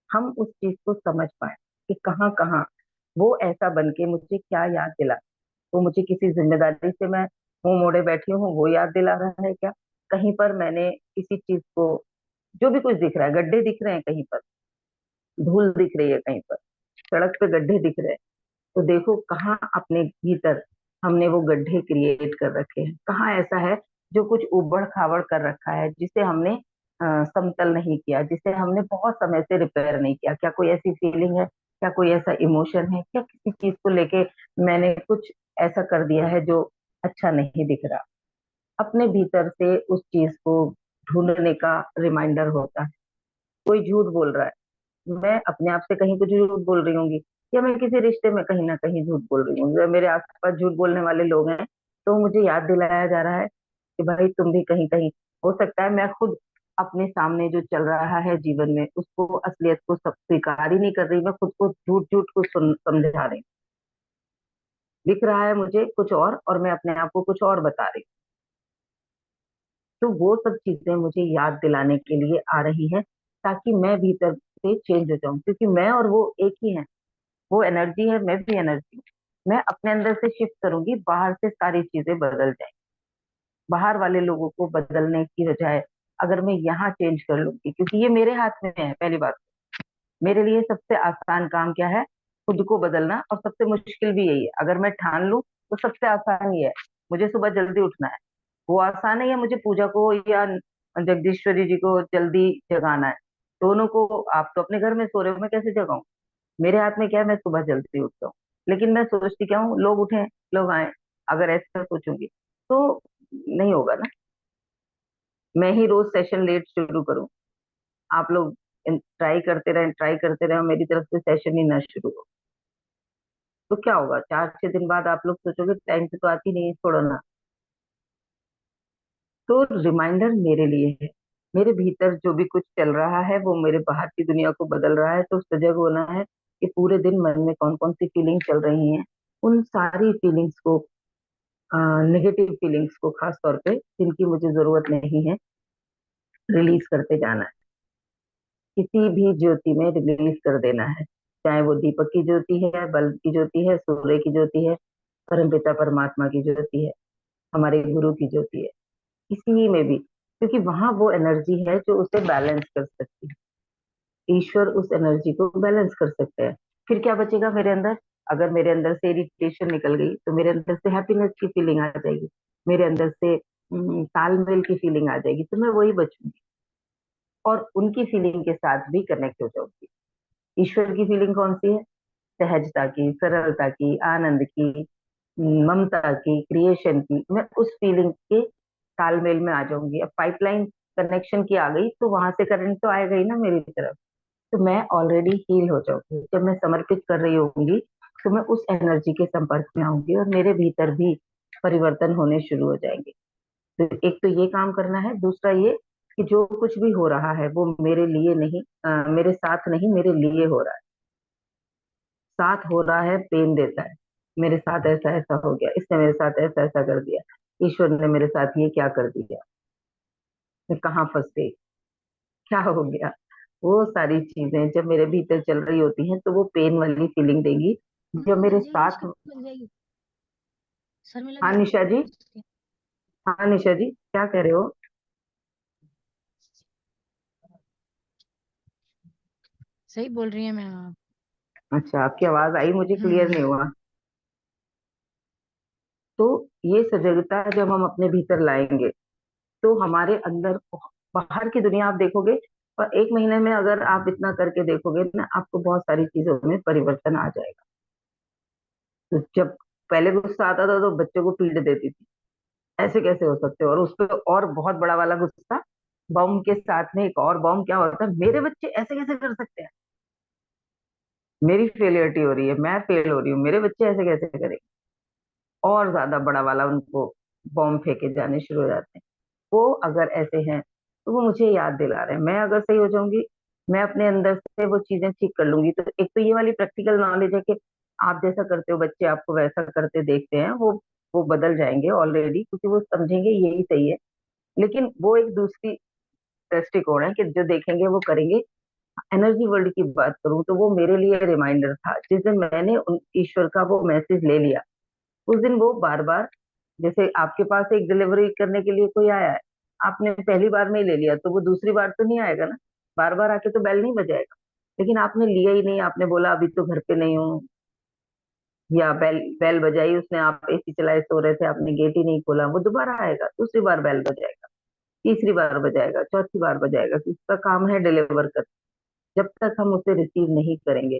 हम उस चीज को समझ पाए कि कहाँ कहाँ वो ऐसा बन के मुझे क्या याद दिला, वो मुझे किसी जिम्मेदारी से मैं मुंह मोड़े बैठी हूँ वो याद दिला रहा है क्या, कहीं पर मैंने किसी चीज को, जो भी कुछ दिख रहा है, गड्ढे दिख रहे हैं कहीं पर, धूल दिख रही है कहीं पर, सड़क पे गड्ढे दिख रहे हैं, तो देखो कहाँ अपने भीतर हमने वो गड्ढे क्रिएट कर रखे हैं, कहाँ ऐसा है जो कुछ उबड़ खाबड़ कर रखा है, जिसे हमने समतल नहीं किया, जिसे हमने बहुत समय से रिपेयर नहीं किया। क्या कोई ऐसी फीलिंग है, क्या कोई ऐसा इमोशन है, क्या किसी चीज को लेके मैंने कुछ ऐसा कर दिया है जो अच्छा नहीं दिख रहा? अपने भीतर से उस चीज को ढूंढने का रिमाइंडर होता है। कोई झूठ बोल रहा है, मैं अपने आप से कहीं कुछ झूठ बोल रही होंगी, या मैं किसी रिश्ते में कहीं ना कहीं झूठ बोल रही हूँ, या मेरे आसपास झूठ बोलने वाले लोग हैं, तो मुझे याद दिलाया जा रहा है कि भाई तुम भी कहीं कहीं, हो सकता है मैं खुद अपने सामने जो चल रहा है जीवन में उसको, असलियत को सब स्वीकार ही नहीं कर रही, मैं खुद को झूठ झूठ को समझा रही हूँ। दिख रहा है मुझे कुछ और मैं अपने आप को कुछ और बता रही हूँ। तो वो सब चीजें मुझे याद दिलाने के लिए आ रही है, ताकि मैं भीतर से चेंज हो जाऊं, क्योंकि मैं और वो एक ही है। वो एनर्जी है, मैं भी एनर्जी हूँ। मैं अपने अंदर से शिफ्ट करूंगी, बाहर से सारी चीजें बदल जाएंगी। बाहर वाले लोगों को बदलने की बजाय अगर मैं यहाँ चेंज कर लूंगी, क्योंकि ये मेरे हाथ में है। पहली बात, मेरे लिए सबसे आसान काम क्या है? खुद को बदलना। और सबसे मुश्किल भी यही है। अगर मैं ठान लूं तो सबसे आसान ही है, मुझे सुबह जल्दी उठना है। वो आसान है, या मुझे पूजा को या जगदीश्वरी जी को जल्दी जगाना है? दोनों को आप तो अपने घर में सो रहे हो, मैं कैसे जगाऊं? मेरे हाथ में क्या है? मैं सुबह जल्दी उठता हूँ। लेकिन मैं सोचती क्या हूँ, लोग उठें, लोग आए। अगर ऐसा सोचूंगी तो नहीं होगा ना। मैं ही रोज सेशन लेट शुरू करूँ, आप लोग ट्राई करते रहे, मेरी तरफ से सेशन ही ना शुरू हो, तो क्या होगा? 4-6 दिन बाद आप लोग सोचोगे टाइम से तो आती नहीं है, छोड़ो ना। तो रिमाइंडर मेरे लिए है। मेरे भीतर जो भी कुछ चल रहा है वो मेरे बाहर की दुनिया को बदल रहा है, तो सजग होना है कि पूरे दिन मन में कौन कौन सी फीलिंग चल रही हैं, उन सारी फीलिंग्स को, नेगेटिव फीलिंग्स को खास तौर पे, जिनकी मुझे जरूरत नहीं है, रिलीज करते जाना है। किसी भी ज्योति में रिलीज कर देना है, चाहे वो दीपक की ज्योति है, बल्ब की ज्योति है, सूर्य की ज्योति है, परमपिता परमात्मा की ज्योति है, हमारे गुरु की ज्योति है, किसी में भी। क्योंकि वहां वो एनर्जी है जो उसे बैलेंस कर सकती है। ईश्वर उस एनर्जी को बैलेंस कर सकते हैं। फिर क्या बचेगा मेरे अंदर? अगर मेरे अंदर से इरिटेशन निकल गई तो मेरे अंदर से हैप्पीनेस की फीलिंग आ जाएगी, मेरे अंदर से तालमेल की फीलिंग आ जाएगी, तो मैं वही बचूंगी और उनकी फीलिंग के साथ भी कनेक्ट हो जाऊंगी। ईश्वर की फीलिंग कौन सी है? सहजता की, सरलता की, आनंद की, ममता की, क्रिएशन की। मैं उस फीलिंग के तालमेल में आ जाऊंगी। अब पाइपलाइन कनेक्शन की आ गई तो वहां से करंट तो आएगा ही ना मेरी तरफ, तो मैं ऑलरेडी हील हो जाऊंगी। जब मैं समर्पित कर रही होंगी तो मैं उस एनर्जी के संपर्क में आऊंगी और मेरे भीतर भी परिवर्तन होने शुरू हो जाएंगे। तो एक तो ये काम करना है, दूसरा ये कि जो कुछ भी हो रहा है वो मेरे लिए नहीं, मेरे साथ नहीं, मेरे लिए हो रहा है। साथ हो रहा है पेन देता है, मेरे साथ ऐसा ऐसा हो गया, इसने मेरे साथ ऐसा ऐसा कर दिया, ईश्वर ने मेरे साथ ये क्या कर दिया, मैं कहाँ फंस गई, क्या हो गया। वो सारी चीजें जब मेरे भीतर चल रही होती हैं तो वो पेन वाली फीलिंग देंगी। जब मेरे लग जाएगी, साथ, इसकी लग जाएगी, सर में लग हाँ निशा जी, जाएगी। हाँ निशा जी, क्या कह रहे हो? सही बोल रही है मैम आप। अच्छा, आपकी आवाज आई, मुझे क्लियर नहीं हम्म। हुआ। तो ये सजगता जब हम अपने भीतर लाएंगे तो हमारे अंदर, बाहर की दुनिया आप देखोगे और 1 महीने में अगर आप इतना करके देखोगे ना, आपको बहुत सारी चीजों में परिवर्तन आ जाएगा। तो जब पहले गुस्सा आता था तो बच्चों को पीट देती थी, ऐसे कैसे हो सकते हो, और उस पर और बहुत बड़ा वाला गुस्सा, बॉम्ब के साथ में एक और बॉम्ब, क्या होता है, मेरे बच्चे ऐसे कैसे कर सकते हैं, मेरी फेलियरिटी हो रही है, मैं फेल हो रही हूँ, मेरे बच्चे ऐसे कैसे करेंगे, और ज्यादा बड़ा वाला उनको बॉम्ब फेंके जाने शुरू हो जाते हैं। वो अगर ऐसे हैं तो वो मुझे याद दिला रहे हैं। मैं अगर सही हो जाऊंगी, मैं अपने अंदर से वो चीजें ठीक कर लूंगी, तो एक तो ये वाली प्रैक्टिकल नॉलेज है कि आप जैसा करते हो बच्चे आपको वैसा करते देखते हैं, वो बदल जाएंगे ऑलरेडी, क्योंकि वो समझेंगे यही सही है। लेकिन वो एक दूसरी दृष्टिकोण है कि जो देखेंगे वो करेंगे। एनर्जी वर्ल्ड की बात करूं तो वो मेरे लिए रिमाइंडर था। जिस दिन मैंने ईश्वर का वो मैसेज ले लिया, उस दिन वो बार बार, जैसे आपके पास एक डिलीवरी करने के लिए कोई आया है, आपने पहली बार में ही ले लिया तो वो दूसरी बार तो नहीं आएगा ना, बार बार आके तो बेल नहीं बजाएगा। लेकिन आपने लिया ही नहीं, आपने बोला अभी तो घर पे नहीं हूँ, या बेल बेल बजाई उसने, आप एसी चलाए सो रहे थे, आपने गेट ही नहीं खोला, वो दोबारा आएगा, दूसरी बार बेल बजाएगा, तीसरी बार बजाएगा, चौथी बार बजाएगा, कि उसका काम है डिलीवर कर। जब तक हम उसे रिसीव नहीं करेंगे,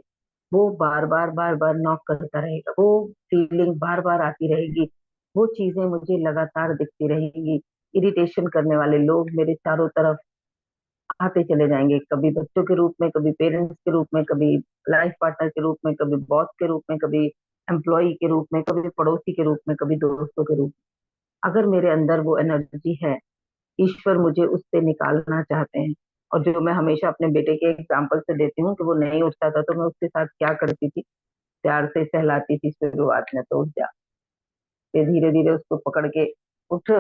वो बार बार नॉक करता रहेगा, वो फीलिंग बार बार आती रहेगी, वो चीजें मुझे लगातार दिखती रहेंगी। इरिटेशन करने वाले लोग मेरे चारों तरफ आते चले जाएंगे, कभी बच्चों के रूप में, कभी पेरेंट्स के रूप में, कभी लाइफ पार्टनर के रूप में, कभी बॉस के रूप में, कभी एम्प्लॉय के रूप में, कभी पड़ोसी के रूप में, कभी दोस्तों के रूप में। अगर मेरे अंदर वो एनर्जी है, ईश्वर मुझे उससे निकालना चाहते हैं। और जो मैं हमेशा अपने बेटे के एग्जाम्पल से देती हूँ कि वो नहीं उठता था, तो मैं उसके साथ क्या करती थी, प्यार से सहलाती थी शुरुआत में, तो उठ जा, फिर धीरे धीरे उसको पकड़ के, उठ,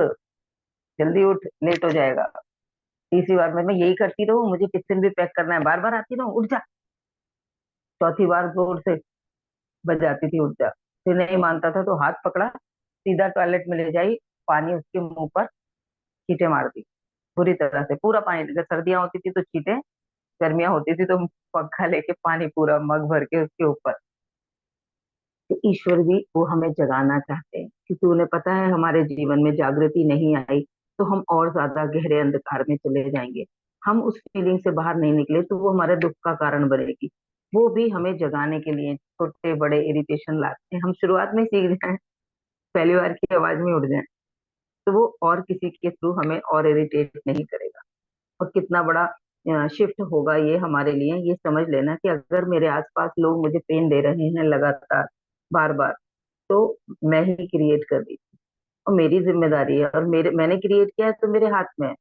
जल्दी उठ, लेट हो जाएगा। तीसरी बार में मैं यही करती रहूं, मुझे टिफिन भी पैक करना है, बार बार आती रहूं, उठ जा। चौथी बार जोर से बजाती थी, उठ जा। फिर नहीं मानता था तो हाथ पकड़ा, सीधा टॉयलेट में ले जाई, पानी उसके मुंह पर छींटे मार दी, पूरी तरह से पूरा पानी। अगर सर्दियां होती थी तो छींटे, गर्मियां होती थी तो पंखा लेके पानी पूरा मग भर के उसके ऊपर। तो ईश्वर भी वो हमें जगाना चाहते हैं, क्योंकि उन्हें पता है हमारे जीवन में जागृति नहीं आई तो हम और ज्यादा गहरे अंधकार में चले जाएंगे। हम उस फीलिंग से बाहर नहीं निकले तो वो हमारे दुख का कारण बनेगी। वो भी हमें जगाने के लिए छोटे बड़े इरिटेशन लाते हैं, हम शुरुआत में सीख जाए, पहली बार की आवाज में उठ जाए, तो वो और किसी के थ्रू हमें और इरिटेट नहीं करेगा। और कितना बड़ा शिफ्ट होगा ये हमारे लिए, ये समझ लेना कि अगर मेरे आसपास लोग मुझे पेन दे रहे हैं लगातार, बार बार, तो मैं ही क्रिएट कर रही थी, और मेरी जिम्मेदारी है, और मैंने क्रिएट किया है तो मेरे हाथ में है।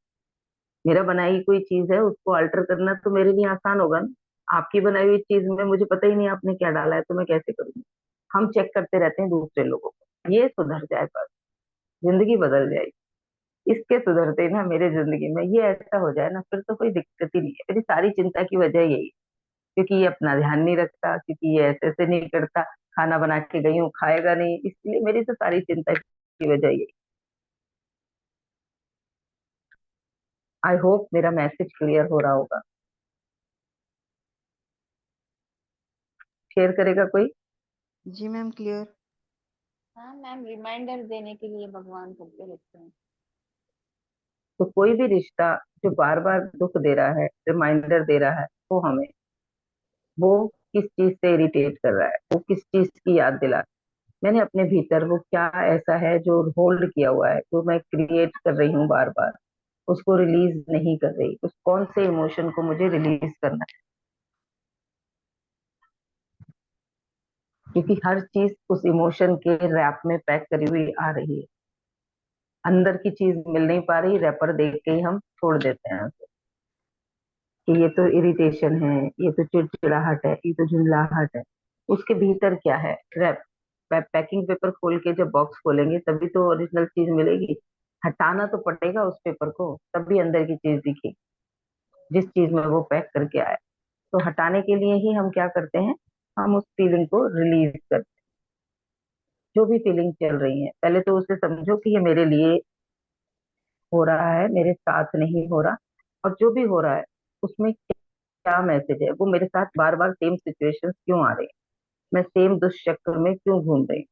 मेरा बनाई कोई चीज है, उसको अल्टर करना तो मेरे लिए आसान होगा ना। आपकी बनाई हुई चीज में मुझे पता ही नहीं आपने क्या डाला है, तो मैं कैसे करूंगी। हम चेक करते रहते हैं दूसरे लोगों को, ये सुधर जाए बस, जिंदगी बदल जाएगी। इसके सुधरते ही ना मेरे जिंदगी में ये ऐसा हो जाए ना, फिर तो कोई दिक्कत ही नहीं है। मेरी सारी चिंता की वजह यही है, क्योंकि ये अपना ध्यान नहीं रखता, क्योंकि ये ऐसे ऐसे नहीं करता, खाना बना के गई हूँ खाएगा नहीं, इसलिए मेरी तो सारी चिंता की वजह यही। आई होप मेरा मैसेज क्लियर हो रहा होगा। शेयर करेगा कोई? जी मैम, क्लियर। हाँ मैम, रिमाइंडर देने के लिए भगवान करते रहते हैं। तो कोई भी रिश्ता जो बार बार दुख दे रहा है, रिमाइंडर दे रहा है, वो हमें, वो किस चीज से इरिटेट कर रहा है, वो किस चीज की याद दिला, मैंने अपने भीतर वो क्या ऐसा है जो होल्ड किया हुआ है, जो मैं क्रिएट कर रही हूँ बार बार, उसको रिलीज नहीं कर रही, उस कौन से इमोशन को मुझे रिलीज करना है। क्योंकि हर चीज उस इमोशन के रैप में पैक करी हुई आ रही है, अंदर की चीज मिल नहीं पा रही, रैपर देख के ही हम छोड़ देते हैं उसे, कि ये तो इरिटेशन है, ये तो चिड़चिड़ाहट है, ये तो झुंझलाहट है। उसके भीतर क्या है, रैप। पैकिंग पेपर खोल के जब बॉक्स खोलेंगे तभी तो ओरिजिनल चीज मिलेगी। हटाना तो पड़ेगा उस पेपर को, तभी अंदर की चीज दिखेगी, जिस चीज में वो पैक करके आए। तो हटाने के लिए ही हम क्या करते हैं, हम उस फीलिंग को रिलीज करते हैं। जो भी फीलिंग चल रही है, पहले तो उसे समझो कि ये मेरे लिए हो रहा है, मेरे साथ नहीं हो रहा। और जो भी हो रहा है उसमें क्या मैसेज है, वो मेरे साथ बार बार सेम सिचुएशंस क्यों आ रही है, मैं सेम दुष्चक्र में क्यों घूम रही हूँ,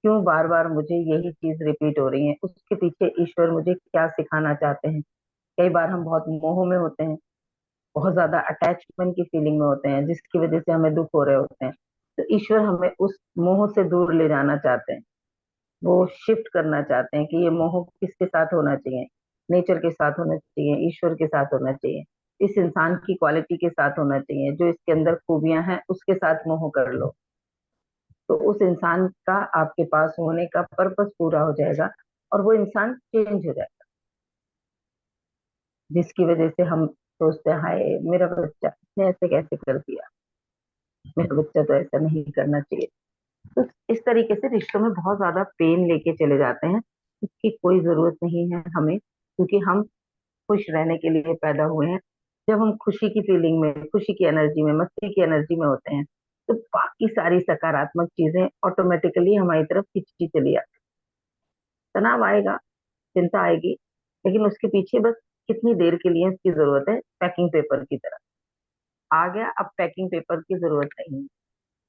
क्यों बार बार मुझे यही चीज रिपीट हो रही है, उसके पीछे ईश्वर मुझे क्या सिखाना चाहते हैं। कई बार हम बहुत मोह में होते हैं, बहुत ज्यादा अटैचमेंट की फीलिंग में होते हैं, जिसकी वजह से हमें दुख हो रहे होते हैं। तो ईश्वर हमें उस मोह से दूर ले जाना चाहते हैं, वो शिफ्ट करना चाहते हैं कि ये मोह किसके साथ होना चाहिए, नेचर के साथ होना चाहिए, ईश्वर के साथ होना चाहिए, इस इंसान की क्वालिटी के साथ होना चाहिए, जो इसके अंदर खूबियां हैं उसके साथ मोह कर लो, तो उस इंसान का आपके पास होने का पर्पस पूरा हो जाएगा, और वो इंसान चेंज हो जाएगा। जिसकी वजह से हम सोचते हैं, हाय मेरा बच्चा इसने ऐसे कैसे कर दिया, मेरा बच्चा तो ऐसा नहीं करना चाहिए। तो इस तरीके से रिश्तों में बहुत ज्यादा पेन लेके चले जाते हैं। इसकी कोई जरूरत नहीं है हमें, क्योंकि हम खुश रहने के लिए पैदा हुए हैं। जब हम खुशी की फीलिंग में, खुशी की एनर्जी में, मस्ती की एनर्जी में होते हैं, तो बाकी सारी सकारात्मक चीजें ऑटोमेटिकली हमारी तरफ खिंचती चली आती। तनाव आएगा, चिंता आएगी, लेकिन उसके पीछे बस कितनी देर के लिए इसकी जरूरत है, पैकिंग पेपर की तरह आ गया, अब पैकिंग पेपर की जरूरत नहीं है।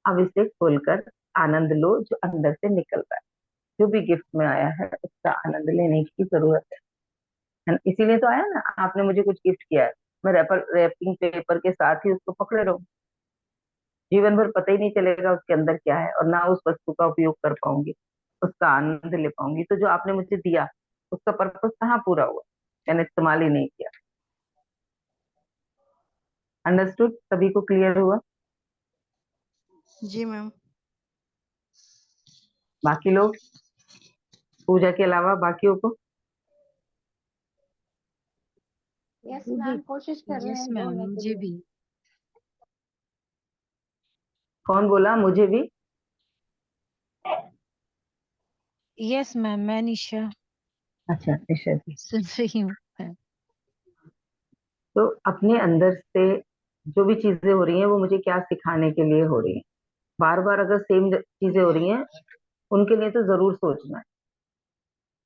अब इसे खोलकर आनंद लो जो अंदर से निकल रहा है। जो भी गिफ्ट में आया है उसका आनंद लेने की जरूरत है ना? इसीलिए तो आया ना, आपने मुझे कुछ गिफ्ट किया है, मैं रैपिंग पेपर के साथ ही उसको पकड़े रहूं, जीवन भर पता ही नहीं चलेगा उसके अंदर क्या है, और ना उस वस्तु का उपयोग कर पाऊंगी, उसका आनंद ले पाऊंगी। तो जो आपने मुझे दिया उसका पर्पस कहाँ पूरा हुआ, मैंने इस्तेमाल ही नहीं किया। अंडरस्टूड? सभी को क्लियर हुआ? जी मैम। बाकी लोग, पूजा के अलावा बाकियों को? यस मुझे मैम, कोशिश कर रहे यस हैं मैम बोलने के मुझे लिए। भी। कौन बोला मुझे भी? यस मैम, मैं निशा अच्छा, निशा जी। सुन रही हूँ मैम। तो अपने अंदर से जो भी चीजें हो रही हैं वो मुझे क्या सिखाने के लिए हो रही हैं? बार बार अगर सेम चीजें हो रही हैं उनके लिए तो जरूर सोचना है।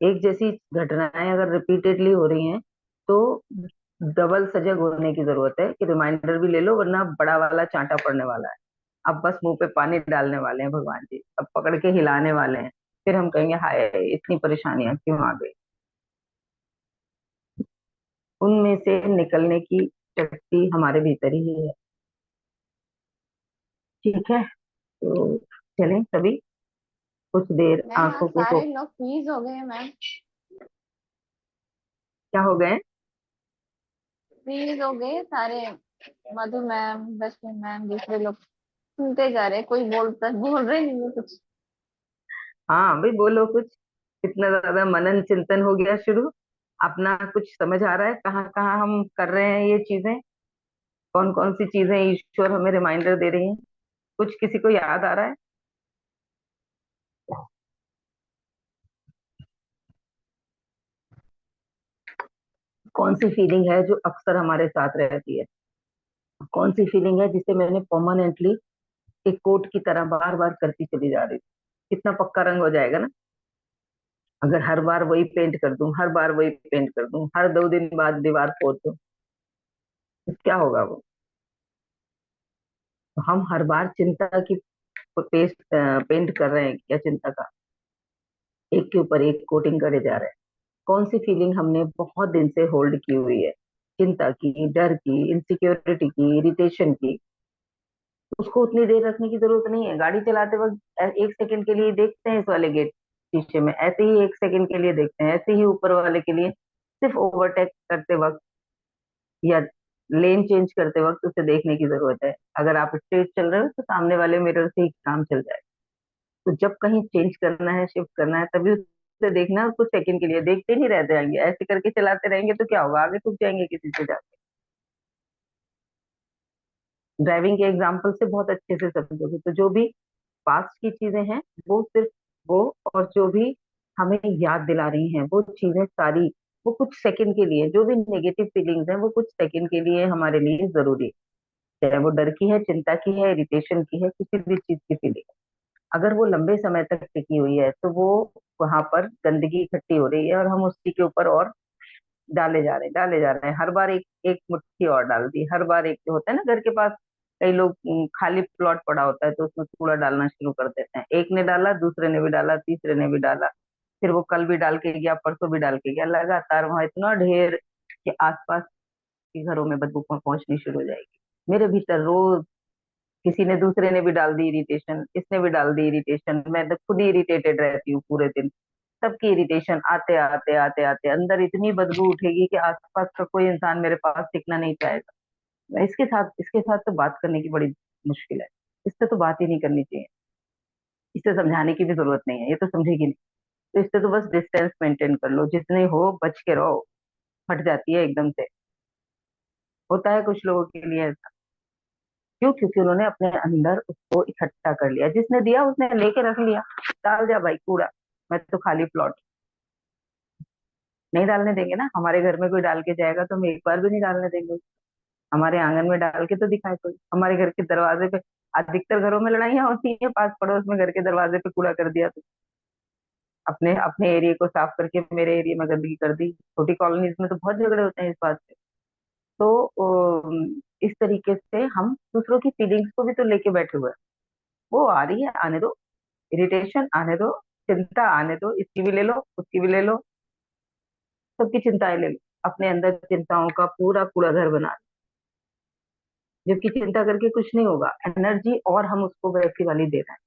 एक जैसी घटनाएं अगर रिपीटेडली हो रही हैं तो डबल सजग होने की जरूरत है कि रिमाइंडर भी ले लो, वरना बड़ा वाला चांटा पड़ने वाला है। अब बस मुंह पे पानी डालने वाले हैं भगवान जी, अब पकड़ के हिलाने वाले हैं, फिर हम कहेंगे हाय इतनी परेशानियां क्यों आ गई। उनमें से निकलने की शक्ति हमारे भीतर ही है। ठीक है, तो चलें सभी कुछ देर मैम आज आंखों को सारे लोग फ्रीज हो गए हैं मैम। क्या हो गए? फ्रीज हो गए सारे। मधु मैम, दर्शन मैम, दूसरे लोग सुनते जा रहे, कोई बोल रहे नहीं है कुछ। हाँ भाई बोलो कुछ। इतना ज्यादा मनन चिंतन हो गया शुरू, अपना कुछ समझ आ रहा है कहाँ कहाँ हम कर रहे हैं ये चीजें, कौन कौन सी चीजें ईश्वर हमें रिमाइंडर दे रही हैं? कुछ किसी को याद आ रहा है? कौन सी फीलिंग है जो अक्सर हमारे साथ रहती है? कौन सी फीलिंग है जिसे मैंने परमानेंटली एक कोट की तरह बार बार करती चली जा रही हूँ? कितना पक्का रंग हो जाएगा ना अगर हर बार वही पेंट कर दूं, हर बार वही पेंट कर दूं, हर 2 दिन बाद दीवार पोत दूं, तो क्या होगा वो? तो हम हर बार चिंता की पेस्ट पेंट कर रहे हैं क्या? चिंता का एक के ऊपर एक कोटिंग करे जा रहे हैं। कौन सी फीलिंग हमने बहुत दिन से होल्ड की हुई है? चिंता की, डर की, इनसिक्योरिटी की, इरिटेशन की। उसको उतनी देर रखने की जरूरत नहीं है। गाड़ी चलाते वक्त 1 सेकंड के लिए देखते हैं इस वाले गेट शीशे में, ऐसे ही 1 सेकंड के लिए देखते हैं, ऐसे ही ऊपर वाले के लिए सिर्फ ओवरटेक करते वक्त या लेन चेंज करते वक्त उसे देखने की जरूरत है। अगर आप स्ट्रेट चल रहे हो तो सामने वाले मिरर से ही काम चल जाए। तो जब कहीं चेंज करना है, शिफ्ट करना है, तभी उसे देखना है। कुछ सेकंड के लिए देखते नहीं रह जाएंगे, ऐसे करके चलाते रहेंगे तो क्या होगा? आगे टूट जाएंगे किसी से जाके। ड्राइविंग के एग्जाम्पल से बहुत अच्छे से समझोगे। तो जो भी पास्ट की चीजें हैं वो सिर्फ वो, और जो भी हमें याद दिला रही हैं वो चीजें सारी, वो कुछ सेकंड के लिए, जो भी नेगेटिव फीलिंग्स हैं वो कुछ सेकंड के लिए हमारे लिए जरूरी है। चाहे वो डर की है, चिंता की है, इरिटेशन की है, किसी भी चीज की फीलिंग, अगर वो लंबे समय तक टिकी हुई है तो वो वहां पर गंदगी इकट्ठी हो रही है, और हम उसी के ऊपर और डाले जा रहे हैं। हर बार एक एक मुट्ठी और डाल दी, हर बार एक, जो होता है ना घर के पास कई लोग खाली प्लॉट पड़ा होता है तो उसमें कूड़ा डालना शुरू कर देते हैं। एक ने डाला, दूसरे ने भी डाला, तीसरे ने भी डाला, फिर वो कल भी डाल के गया, परसों भी डाल के गया, लगातार वहां इतना ढेर कि आसपास के घरों में बदबू पहुंचनी शुरू हो जाएगी। मेरे भीतर रोज किसी ने, दूसरे ने भी डाल दी इरिटेशन, इसने भी डाल दी इरिटेशन, मैं तो खुद ही इरिटेटेड रहती हूँ पूरे दिन। सबकी इरिटेशन आते आते आते आते अंदर इतनी बदबू उठेगी कि आसपास का कोई इंसान मेरे पास टिकना नहीं चाहेगा। इसके साथ तो बात करने की बड़ी मुश्किल है। इससे तो बात ही नहीं करनी चाहिए। इससे समझाने की भी जरूरत नहीं है, ये तो समझेगी नहीं। तो इससे तो बस डिस्टेंस मेंटेन कर लो, जितने हो बच के रहो। फट जाती है एकदम से, होता है कुछ लोगों के लिए ऐसा। क्यों? क्योंकि उन्होंने अपने अंदर उसको इकट्ठा कर लिया, जिसने दिया उसने लेके रख लिया। डाल दिया भाई कूड़ा, मैं तो खाली प्लॉट। नहीं डालने देंगे ना, हमारे घर में कोई डाल के जाएगा तो हम एक बार भी नहीं डालने देंगे। हमारे आंगन में डाल के तो दिखाए कोई, हमारे घर के दरवाजे पे। अधिकतर घरों में लड़ाइयाँ होती हैं पास पड़ोस में, घर के दरवाजे पे कूड़ा कर दिया तो अपने अपने एरिया को साफ करके मेरे एरिया में गंदगी कर दी। छोटी कॉलोनीज में तो बहुत झगड़े होते हैं इस बात पे। तो इस तरीके से हम दूसरों की फीलिंग्स को भी तो लेके बैठे हुए हैं। वो आ रही है, आने दो। इरिटेशन आने दो, चिंता आने दो, इसकी भी ले लो, उसकी भी ले लो, सबकी चिंताएं ले लो। अपने अंदर चिंताओं का पूरा पूरा घर बना लो। जबकि चिंता करके कुछ नहीं होगा, एनर्जी और हम उसको वैसी वाली दे रहे हैं।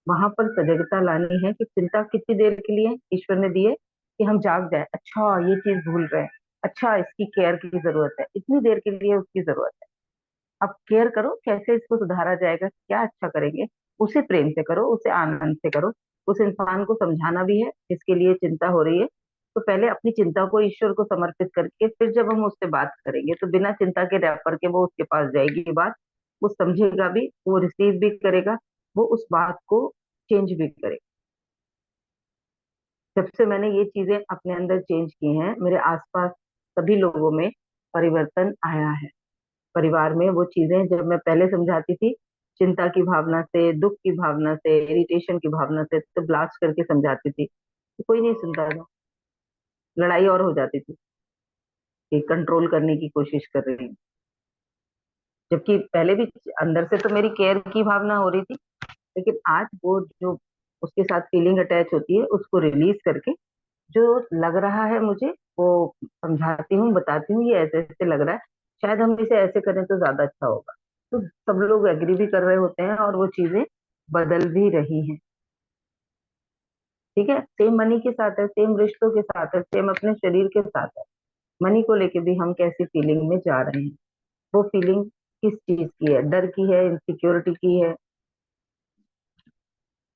वहां पर सजगता लानी है कि चिंता कितनी देर के लिए ईश्वर ने दी है, कि हम जाग जाए, अच्छा ये चीज भूल रहे हैं, अच्छा इसकी केयर की जरूरत है, इतनी देर के लिए उसकी जरूरत है। अब केयर करो, कैसे इसको सुधारा जाएगा, क्या अच्छा करेंगे, उसे प्रेम से करो, उसे आनंद से करो। उस इंसान को समझाना भी है जिसके लिए चिंता हो रही है। तो पहले अपनी चिंता को ईश्वर को समर्पित करके फिर जब हम उससे बात करेंगे तो बिना चिंता के रैपर के वो उसके पास जाएगी बात। वो समझेगा भी, वो रिसीव भी करेगा, वो उस बात को चेंज भी करेगा। जब से मैंने ये चीजें अपने अंदर चेंज की हैं, मेरे आसपास सभी लोगों में परिवर्तन आया है। परिवार में वो चीजें जब मैं पहले समझाती थी, चिंता की भावना से, दुख की भावना से, इरिटेशन की भावना से, तो ब्लास्ट करके समझाती थी, तो कोई नहीं सुनता था। लड़ाई और हो जाती थी कि कंट्रोल करने की कोशिश कर रही हूँ। जबकि पहले भी अंदर से तो मेरी केयर की भावना हो रही थी, लेकिन आज वो जो उसके साथ फीलिंग अटैच होती है उसको रिलीज करके जो लग रहा है मुझे, वो समझाती हूँ, बताती हूँ, ये ऐसे ऐसे लग रहा है, शायद हम इसे ऐसे करें तो ज्यादा अच्छा होगा। तो सब लोग एग्री भी कर रहे होते हैं और वो चीजें बदल भी रही हैं। ठीक है, सेम मनी के साथ है, सेम रिश्तों के साथ है, सेम अपने शरीर के साथ है। मनी को लेके भी हम कैसी फीलिंग में जा रहे हैं, वो फीलिंग किस चीज की है, डर की है, इनसिक्योरिटी की है,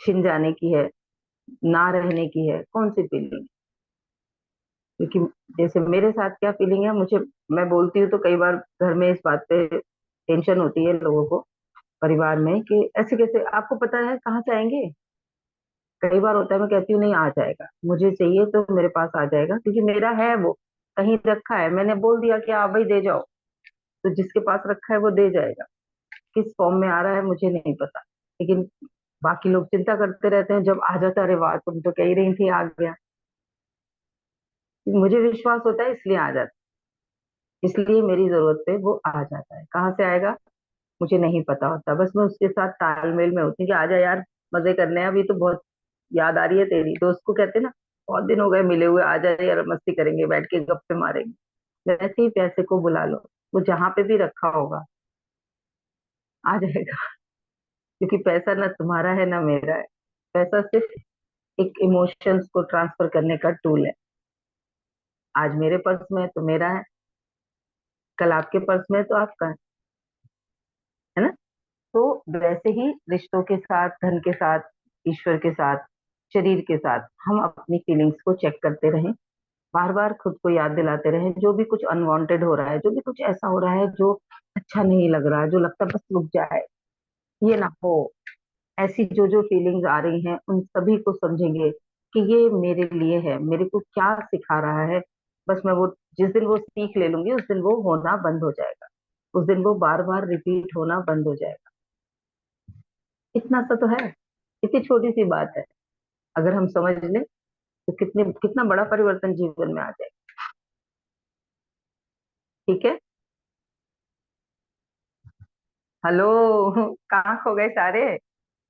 छिन जाने की है, ना रहने की है, कौन सी फीलिंग? क्योंकि जैसे मेरे साथ क्या फीलिंग है, मुझे, मैं बोलती हूँ तो कई बार घर में इस बात पे टेंशन होती है लोगों को, परिवार में, कि ऐसे कैसे आपको पता है कहाँ से आएंगे। कई बार होता है, मैं कहती हूँ नहीं, आ जाएगा, मुझे चाहिए तो मेरे पास आ जाएगा, क्योंकि मेरा है, वो कहीं रखा है, मैंने बोल दिया कि आप भाई दे जाओ, तो जिसके पास रखा है वो दे जाएगा। किस फॉर्म में आ रहा है मुझे नहीं पता, लेकिन बाकी लोग चिंता करते रहते हैं, जब आ जाता है, अरे वाह तुम तो कह ही रही थी, आ गया। मुझे विश्वास होता है इसलिए आ जाता है, इसलिए मेरी जरूरत पे वो आ जाता है। कहाँ से आएगा मुझे नहीं पता होता, बस मैं उसके साथ तालमेल में होती हूँ कि आजा यार, मजे करने हैं, अभी तो बहुत याद आ रही है तेरी, दोस्त को कहते हैं ना, बहुत दिन हो गए मिले हुए, आजा यार मस्ती करेंगे, बैठ के गप्पे मारेंगे। वैसे ही पैसे को बुला लो, वो जहां पे भी रखा होगा आ जाएगा। क्योंकि पैसा ना तुम्हारा है ना मेरा है, पैसा सिर्फ एक इमोशंस को ट्रांसफर करने का टूल है। आज मेरे पर्स में है तो मेरा है, कल आपके पर्स में है तो आपका है ना। तो वैसे ही रिश्तों के साथ, धन के साथ, ईश्वर के साथ, शरीर के साथ हम अपनी फीलिंग्स को चेक करते रहें, बार बार खुद को याद दिलाते रहें। जो भी कुछ अनवांटेड हो रहा है, जो भी कुछ ऐसा हो रहा है जो अच्छा नहीं लग रहा है, जो लगता है बस रुक जाए, ये ना हो, ऐसी जो जो फीलिंग्स आ रही हैं उन सभी को समझेंगे कि ये मेरे लिए है, मेरे को क्या सिखा रहा है। बस मैं वो, जिस दिन वो सीख ले लूंगी उस दिन वो होना बंद हो जाएगा, उस दिन वो बार बार रिपीट होना बंद हो जाएगा। इतना सा तो है, इतनी छोटी सी बात है, अगर हम समझ लें तो कितने कितना बड़ा परिवर्तन जीवन में आ जाए। ठीक है, हेलो। कहाँ खो गए सारे,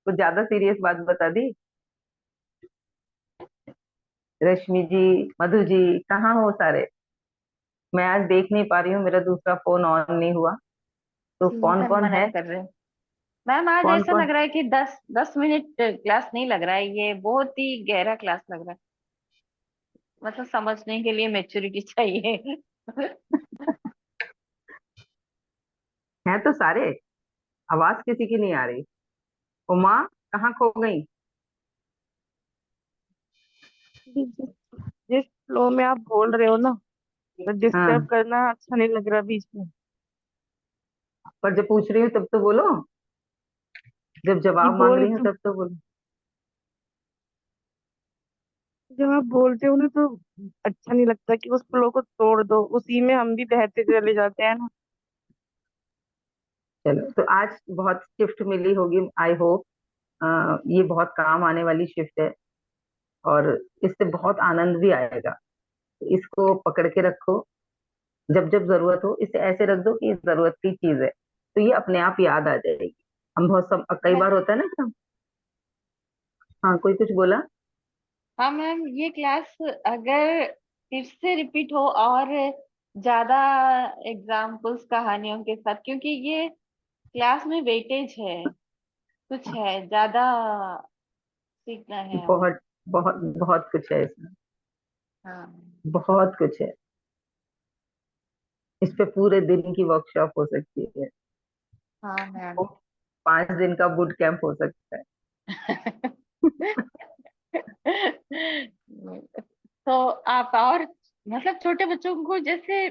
कुछ ज्यादा सीरियस बात बता दी। रश्मि जी, मधु जी, कहाँ हो सारे? मैं आज देख नहीं पा रही हूँ, मेरा दूसरा फोन ऑन नहीं हुआ। तो कौन मैम कौन मना है? कर रहे हैं। मैम आज कौन ऐसा कौन? लग रहा है कि 10 10 मिनट क्लास नहीं लग रहा है, ये बहुत ही गहरा क्लास लग रहा है। मतलब समझने के लिए मैच्योरिटी चाहिए। हैं तो सारे, आवाज किसी की नहीं आ रही। उमा, कहाँ खो गई? जिस जिस फ्लो में आप बोल रहे हो ना, तो डिस्टर्ब हाँ, करना अच्छा नहीं लग रहा बीच में। पर जब पूछ रही हूँ तब तो बोलो, जब जी जवाब मांग बोल रही हूँ तो, तब तो बोलो। जब आप बोलते हो ना तो अच्छा नहीं लगता कि उस फ्लो को तोड़ दो, उसी में हम भी बहते चले जाते हैं ना। चलो, तो आज बहुत शिफ्ट मिली होगी, आई होप। ये बहुत काम आने वाली शिफ्ट है, और इससे बहुत आनंद भी आएगा। तो इसको पकड़ के रखो, जब जब जरूरत हो इसे ऐसे रख दो कि ये जरूरत की चीज है, तो ये अपने आप याद आ जाएगी। हम बहुत कई मैं बार होता है ना कि हम हाँ, कोई कुछ बोला? हाँ मैम, ये क्लास अगर फिर से रिपीट हो और ज्यादा एग्जाम्पल्स कहानियों के साथ, क्योंकि ये क्लास में वेटेज है, कुछ है ज्यादा सीखना है और बहुत बहुत बहुत कुछ है इसमें, हाँ। बहुत कुछ है। इस पे पूरे दिन की वर्कशॉप हो सकती है, हाँ मैम। वो 5 दिन का बूट कैंप हो सकता है। तो आप और मतलब छोटे बच्चों को जैसे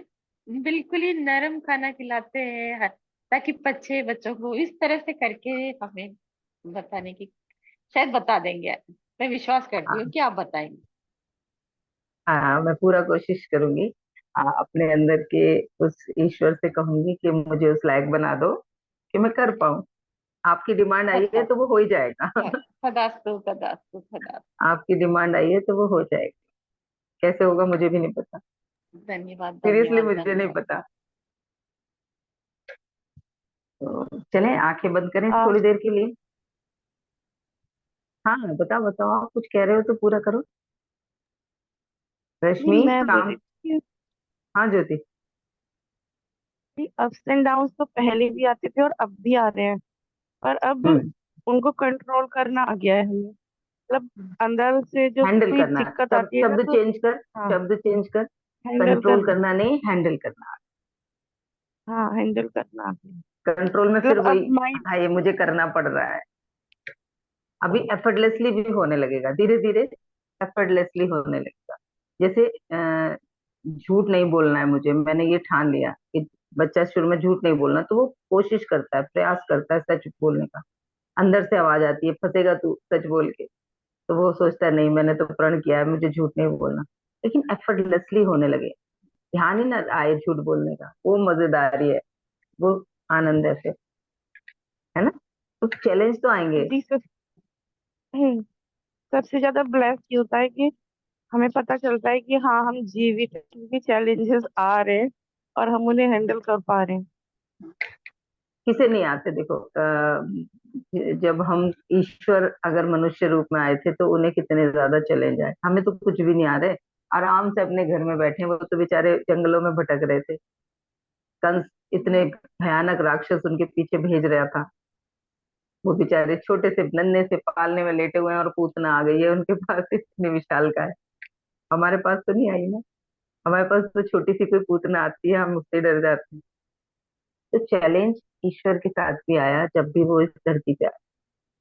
बिल्कुल ही नरम खाना खिलाते हैं ताकि बच्चे बच्चों को इस तरह से करके हमें बताने की शायद बता देंगे। मैं विश्वास करती हूँ हाँ कि आप बताएंगे। हाँ, मैं पूरा कोशिश करूंगी। अपने अंदर के उस ईश्वर से कहूंगी कि मुझे उस लायक बना दो कि मैं कर पाऊं। आपकी डिमांड आई है तो वो हो ही जाएगा। तदास्तु तदास्तु तदास्तु। आपकी डिमांड आई है तो वो हो जाएगा। कैसे होगा मुझे भी नहीं पता, धन्यवाद सीरियसली धन्यवाद मुझे नहीं धन्यवाद। पता। तो चलें, आंखें बंद करें आप थोड़ी देर के लिए। हाँ, बताओ बताओ, आप कुछ कह रहे हो तो पूरा करो। नहीं, रश्मि, मैं बोल काम। रही थी हाँ ज्योति। कि अप्स एंड डाउन्स तो पहले भी आते थे और अब भी आ रहे हैं, पर अब हम्म। उनको कंट्रोल करना आ गया है हमें। मतलब अंदर से जो हैंडल कोई करना है, दिक्कत सब आती है ना, शब्द तो चेंज कर। हाँ, शब्द चेंज कर। हैंडल कंट्रोल करना। करना नहीं, हैंडल करना। हाँ, हैंडल करना आ गया। कंट्रोल में फिर मतलब वही, अब माइंड। हाँ ये मुझे करना पड़ रहा है। अभी एफर्टलेसली भी होने लगेगा, धीरे धीरे एफर्टलेसली होने लगेगा। जैसे झूठ नहीं बोलना है मुझे, मैंने ये ठान लिया कि बच्चा शुरू में झूठ नहीं बोलना, तो वो कोशिश करता है, प्रयास करता है सच बोलने का। अंदर से आवाज आती है, फंसेगा तू सच बोल के। तो वो सोचता है नहीं, मैंने तो प्रण किया है, मुझे झूठ नहीं बोलना। लेकिन एफर्टलेसली होने लगे, ध्यान ही ना आए झूठ बोलने का, वो मजेदारी है, वो आनंद है फिर, है ना? तो चैलेंज तो आएंगे। जी सब। हम्म, सबसे ज्यादा ब्लेस्ड ये होता है कि हमें पता चलता है कि हाँ, हम जीवित हैं, क्योंकि चैलेंजेस आ रहे हैं और हम उन्हें हैंडल कर पा रहे हैं। किसे नहीं आते, देखो जब हम ईश्वर अगर मनुष्य रूप में आए थे तो उन्हें कितने ज्यादा चैलेंज आए, हमें तो कुछ भी नहीं आ रहे, आराम से अपने घर में बैठे हैं। वो तो बेचारे जंगलों में भटक रहे थे, कंस इतने भयानक राक्षस उनके पीछे भेज रहा था, वो बेचारे छोटे से नन्हे से पालने में लेटे हुए हैं और पूतना आ गई है उनके पास, इतनी विशाल का है। हमारे पास तो नहीं आई ना, हमारे पास तो छोटी सी कोई पूतना आती है, हम उससे डर जाते हैं। तो चैलेंज ईश्वर के साथ भी आया जब भी वो इस धरती पे आया।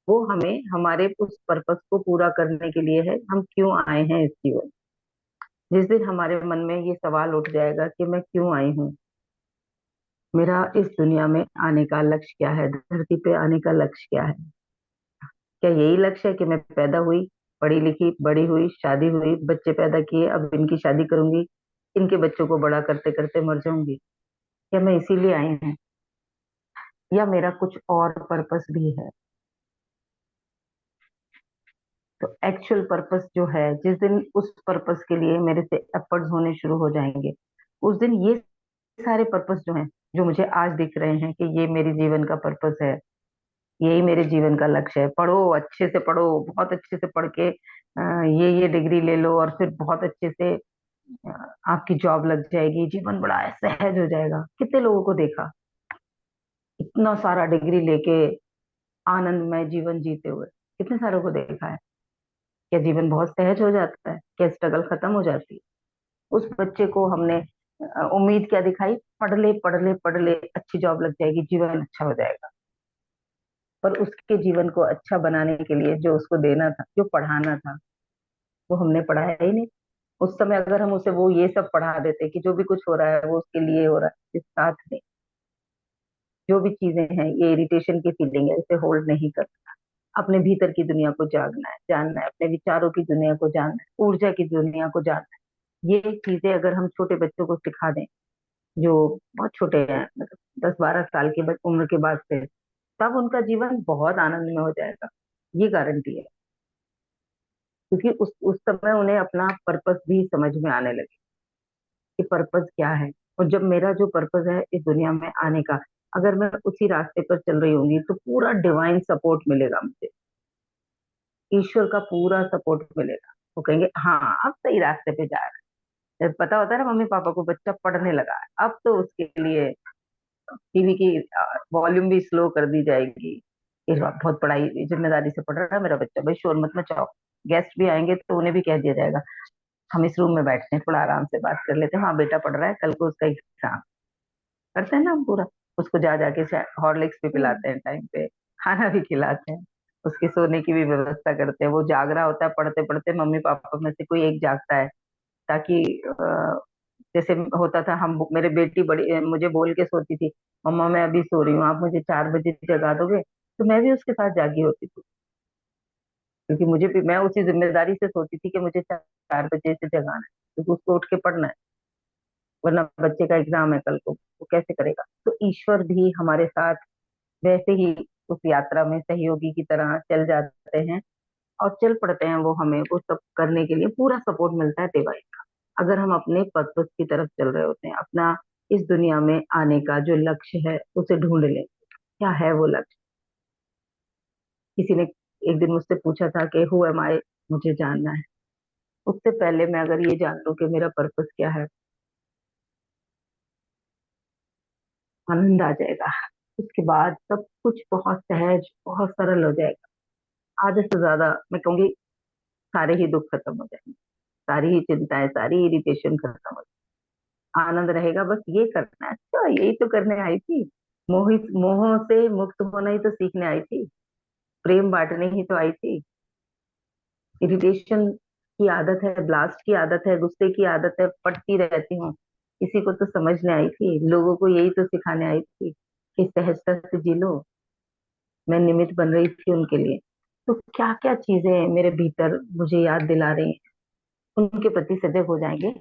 वो हमें हमारे उस पर्पस को पूरा करने के लिए है, हम क्यों आए हैं इस जीवन। जिस दिन हमारे मन में ये सवाल उठ जाएगा कि मैं क्यों आई हूँ, मेरा इस दुनिया में आने का लक्ष्य क्या है, धरती पे आने का लक्ष्य क्या है, क्या यही लक्ष्य है कि मैं पैदा हुई, पढ़ी लिखी, बड़ी हुई, शादी हुई, बच्चे पैदा किए, अब इनकी शादी करूंगी, इनके बच्चों को बड़ा करते करते मर जाऊंगी, क्या मैं इसीलिए आई हूँ, या मेरा कुछ और पर्पस भी है? तो एक्चुअल पर्पस जो है, जिस दिन उस पर्पस के लिए मेरे से एफर्ट्स होने शुरू हो जाएंगे, उस दिन ये सारे पर्पस जो हैं, जो मुझे आज दिख रहे हैं कि ये मेरे जीवन का पर्पस है, यही मेरे जीवन का लक्ष्य है, पढ़ो अच्छे से, पढ़ो बहुत अच्छे से, पढ़ के ये डिग्री ले लो और फिर बहुत अच्छे से अ, आपकी जॉब लग जाएगी, जीवन बड़ा सहज हो जाएगा। कितने लोगों को देखा इतना सारा डिग्री लेके आनंदमय जीवन जीते हुए, कितने सारों को देखा है। क्या जीवन बहुत सहज हो जाता है? क्या स्ट्रगल खत्म हो जाती है? उस बच्चे को हमने उम्मीद क्या दिखाई, पढ़ ले पढ़ ले पढ़ ले, अच्छी जॉब लग जाएगी, जीवन अच्छा हो जाएगा। पर उसके जीवन को अच्छा बनाने के लिए जो उसको देना था, जो पढ़ाना था, वो हमने पढ़ाया ही नहीं। उस समय अगर हम उसे वो ये सब पढ़ा देते कि जो भी कुछ हो रहा है वो उसके लिए हो रहा है, इस साथ में जो भी चीजें हैं, ये इरिटेशन की फीलिंग है, इसे होल्ड नहीं करना। अपने भीतर की दुनिया को जागना है, जानना है, अपने विचारों की दुनिया को जानना है, ऊर्जा की दुनिया को जानना है। ये चीजें अगर हम छोटे बच्चों को सिखा दें, जो बहुत छोटे हैं, मतलब 10-12 साल की उम्र के बाद से, तब उनका जीवन बहुत आनंद में हो जाएगा, ये गारंटी है। क्योंकि उस समय उन्हें अपना पर्पस भी समझ में आने लगे कि पर्पस क्या है। और जब मेरा जो पर्पस है इस दुनिया में आने का, अगर मैं उसी रास्ते पर चल रही होंगी तो पूरा डिवाइन सपोर्ट मिलेगा मुझे। ईश्वर का पूरा सपोर्ट मिलेगा। वो कहेंगे हाँ अब सही रास्ते पे जा रहा है। जब पता होता है ना मम्मी पापा को बच्चा पढ़ने लगा है, अब तो उसके लिए टीवी की वॉल्यूम भी स्लो कर दी जाएगी। इस बार बहुत पढ़ाई जिम्मेदारी से पढ़ रहा है मेरा बच्चा, भाई शोर मत मचाओ। गेस्ट भी आएंगे तो उन्हें भी कह दिया जाएगा हम इस रूम में बैठते हैं, थोड़ा आराम से बात कर लेते हैं, हाँ बेटा पढ़ रहा है, कल को उसका एग्जाम। करते हैं ना हम पूरा। उसको जा जाके हॉर्लिक्स भी पिलाते हैं टाइम पे, खाना भी खिलाते हैं, उसके सोने की भी व्यवस्था करते हैं। वो जाग रहा होता है पढ़ते पढ़ते, मम्मी पापा में से कोई एक जागता है ताकि जैसे होता था हम, मेरे बेटी बड़ी मुझे बोल के सोती थी, मम्मा मैं अभी सो रही हूँ, आप मुझे 4 बजे जगा दोगे, तो मैं भी उसके साथ जागी होती थी, क्योंकि मुझे भी, मैं उसी जिम्मेदारी से सोती थी कि मुझे 4 बजे से जगाना है, क्योंकि उसको उठ के पढ़ना है, वरना बच्चे का एग्जाम है कल को, वो कैसे करेगा। तो ईश्वर भी हमारे साथ वैसे ही उस यात्रा में सहयोगी की तरह चल जाते हैं और चल पड़ते हैं। वो हमें वो सब करने के लिए पूरा सपोर्ट मिलता है डिवाइन का, अगर हम अपने पर्पस की तरफ चल रहे होते हैं। अपना इस दुनिया में आने का जो लक्ष्य है उसे ढूंढ लें, क्या है वो लक्ष्य। किसी ने एक दिन मुझसे पूछा था कि हु एम आई, मुझे जानना है। उससे पहले मैं अगर ये जान लूं कि मेरा पर्पस क्या है, आनंद आ जाएगा। उसके बाद सब कुछ बहुत सहज, बहुत सरल हो जाएगा। आधे से ज्यादा मैं कहूंगी सारे ही दुख खत्म हो जाएंगे, सारी ही चिंताएं, सारी इरिटेशन खत्म हो जाएगी, आनंद रहेगा। बस ये करना है, अच्छा यही तो करने आई थी, मोहित मोहों से मुक्त होना ही तो सीखने आई थी, प्रेम बांटने ही तो आई थी। इरिटेशन की आदत है, ब्लास्ट की आदत है, गुस्से की आदत है, पटती रहती हूँ, इसी को तो समझने आई थी, लोगों को यही तो सिखाने आई थी कि सहजता से जी लो। मैं निमित्त बन रही थी उनके लिए। तो क्या क्या चीजें मेरे भीतर मुझे याद दिला रही हैं, उनके प्रति सजग हो जाएंगे,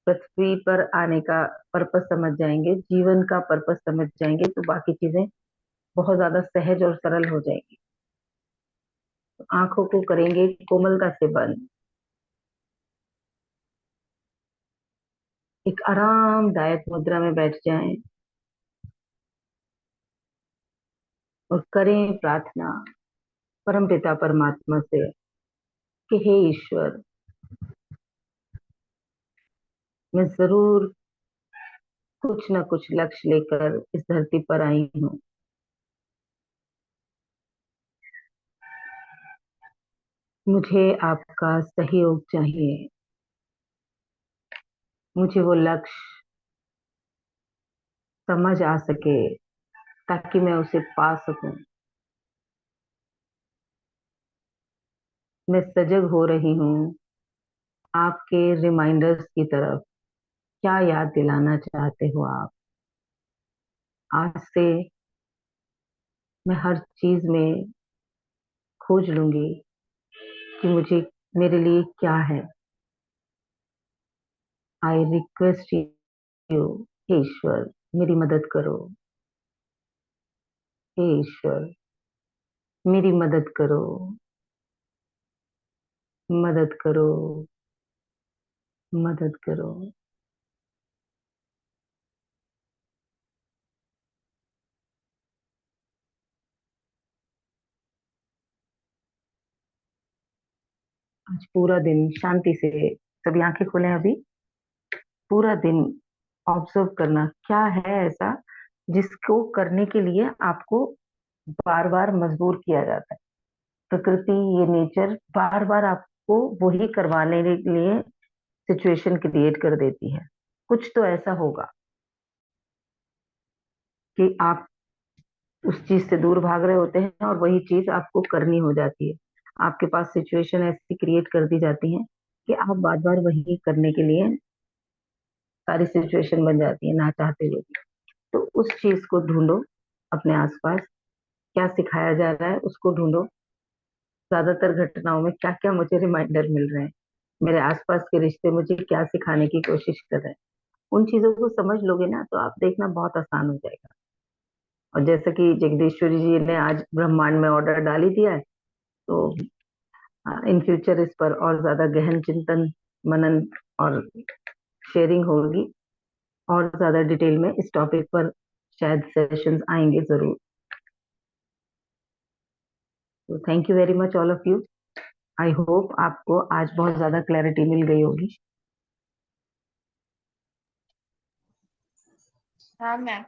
पृथ्वी पर आने का पर्पस समझ जाएंगे, जीवन का पर्पस समझ जाएंगे, तो बाकी चीजें बहुत ज्यादा सहज और सरल हो जाएंगी। तो आंखों को करेंगे कोमलता से बंद, एक आरामदायक मुद्रा में बैठ जाएं और करें प्रार्थना परमपिता परमात्मा से कि हे ईश्वर, मैं जरूर कुछ न कुछ लक्ष्य लेकर इस धरती पर आई हूँ। मुझे आपका सहयोग चाहिए, मुझे वो लक्ष्य समझ आ सके ताकि मैं उसे पा सकूं। मैं सजग हो रही हूँ आपके रिमाइंडर्स की तरफ। क्या याद दिलाना चाहते हो आप? आज से मैं हर चीज में खोज लूंगी कि मुझे, मेरे लिए क्या है। आई रिक्वेस्ट यू, हे ईश्वर मेरी मदद करो, हे ईश्वर मेरी मदद करो, मदद करो, मदद करो। आज पूरा दिन शांति से सभी आंखें खोलें अभी। पूरा दिन ऑब्जर्व करना क्या है ऐसा जिसको करने के लिए आपको बार बार मजबूर किया जाता है। प्रकृति, ये नेचर बार बार आपको वही करवाने के लिए सिचुएशन क्रिएट कर देती है। कुछ तो ऐसा होगा कि आप उस चीज से दूर भाग रहे होते हैं और वही चीज आपको करनी हो जाती है। आपके पास सिचुएशन ऐसी क्रिएट कर दी जाती है कि आप बार बार वही करने के लिए सारी सिचुएशन बन जाती है ना चाहते हुए भी। तो उस चीज को ढूंढो अपने आसपास, क्या सिखाया जा रहा है उसको ढूंढो। ज्यादातर घटनाओं में क्या क्या मुझे रिमाइंडर मिल रहे हैं, मेरे आसपास के रिश्ते मुझे क्या सिखाने की कोशिश कर रहे हैं, उन चीजों को समझ लोगे ना तो आप देखना बहुत आसान हो जाएगा। और जैसा कि जगदीश्वरी जी ने आज ब्रह्मांड में ऑर्डर डाल ही दिया है, तो इन फ्यूचर इस पर और ज्यादा गहन चिंतन, मनन और शेयरिंग होगी। और ज्यादा डिटेल में इस टॉपिक पर शायद सेशंस आएंगे जरूर। तो thank you very much all of you. I hope आपको आज बहुत ज्यादा क्लैरिटी मिल गई होगी। हाँ मैम।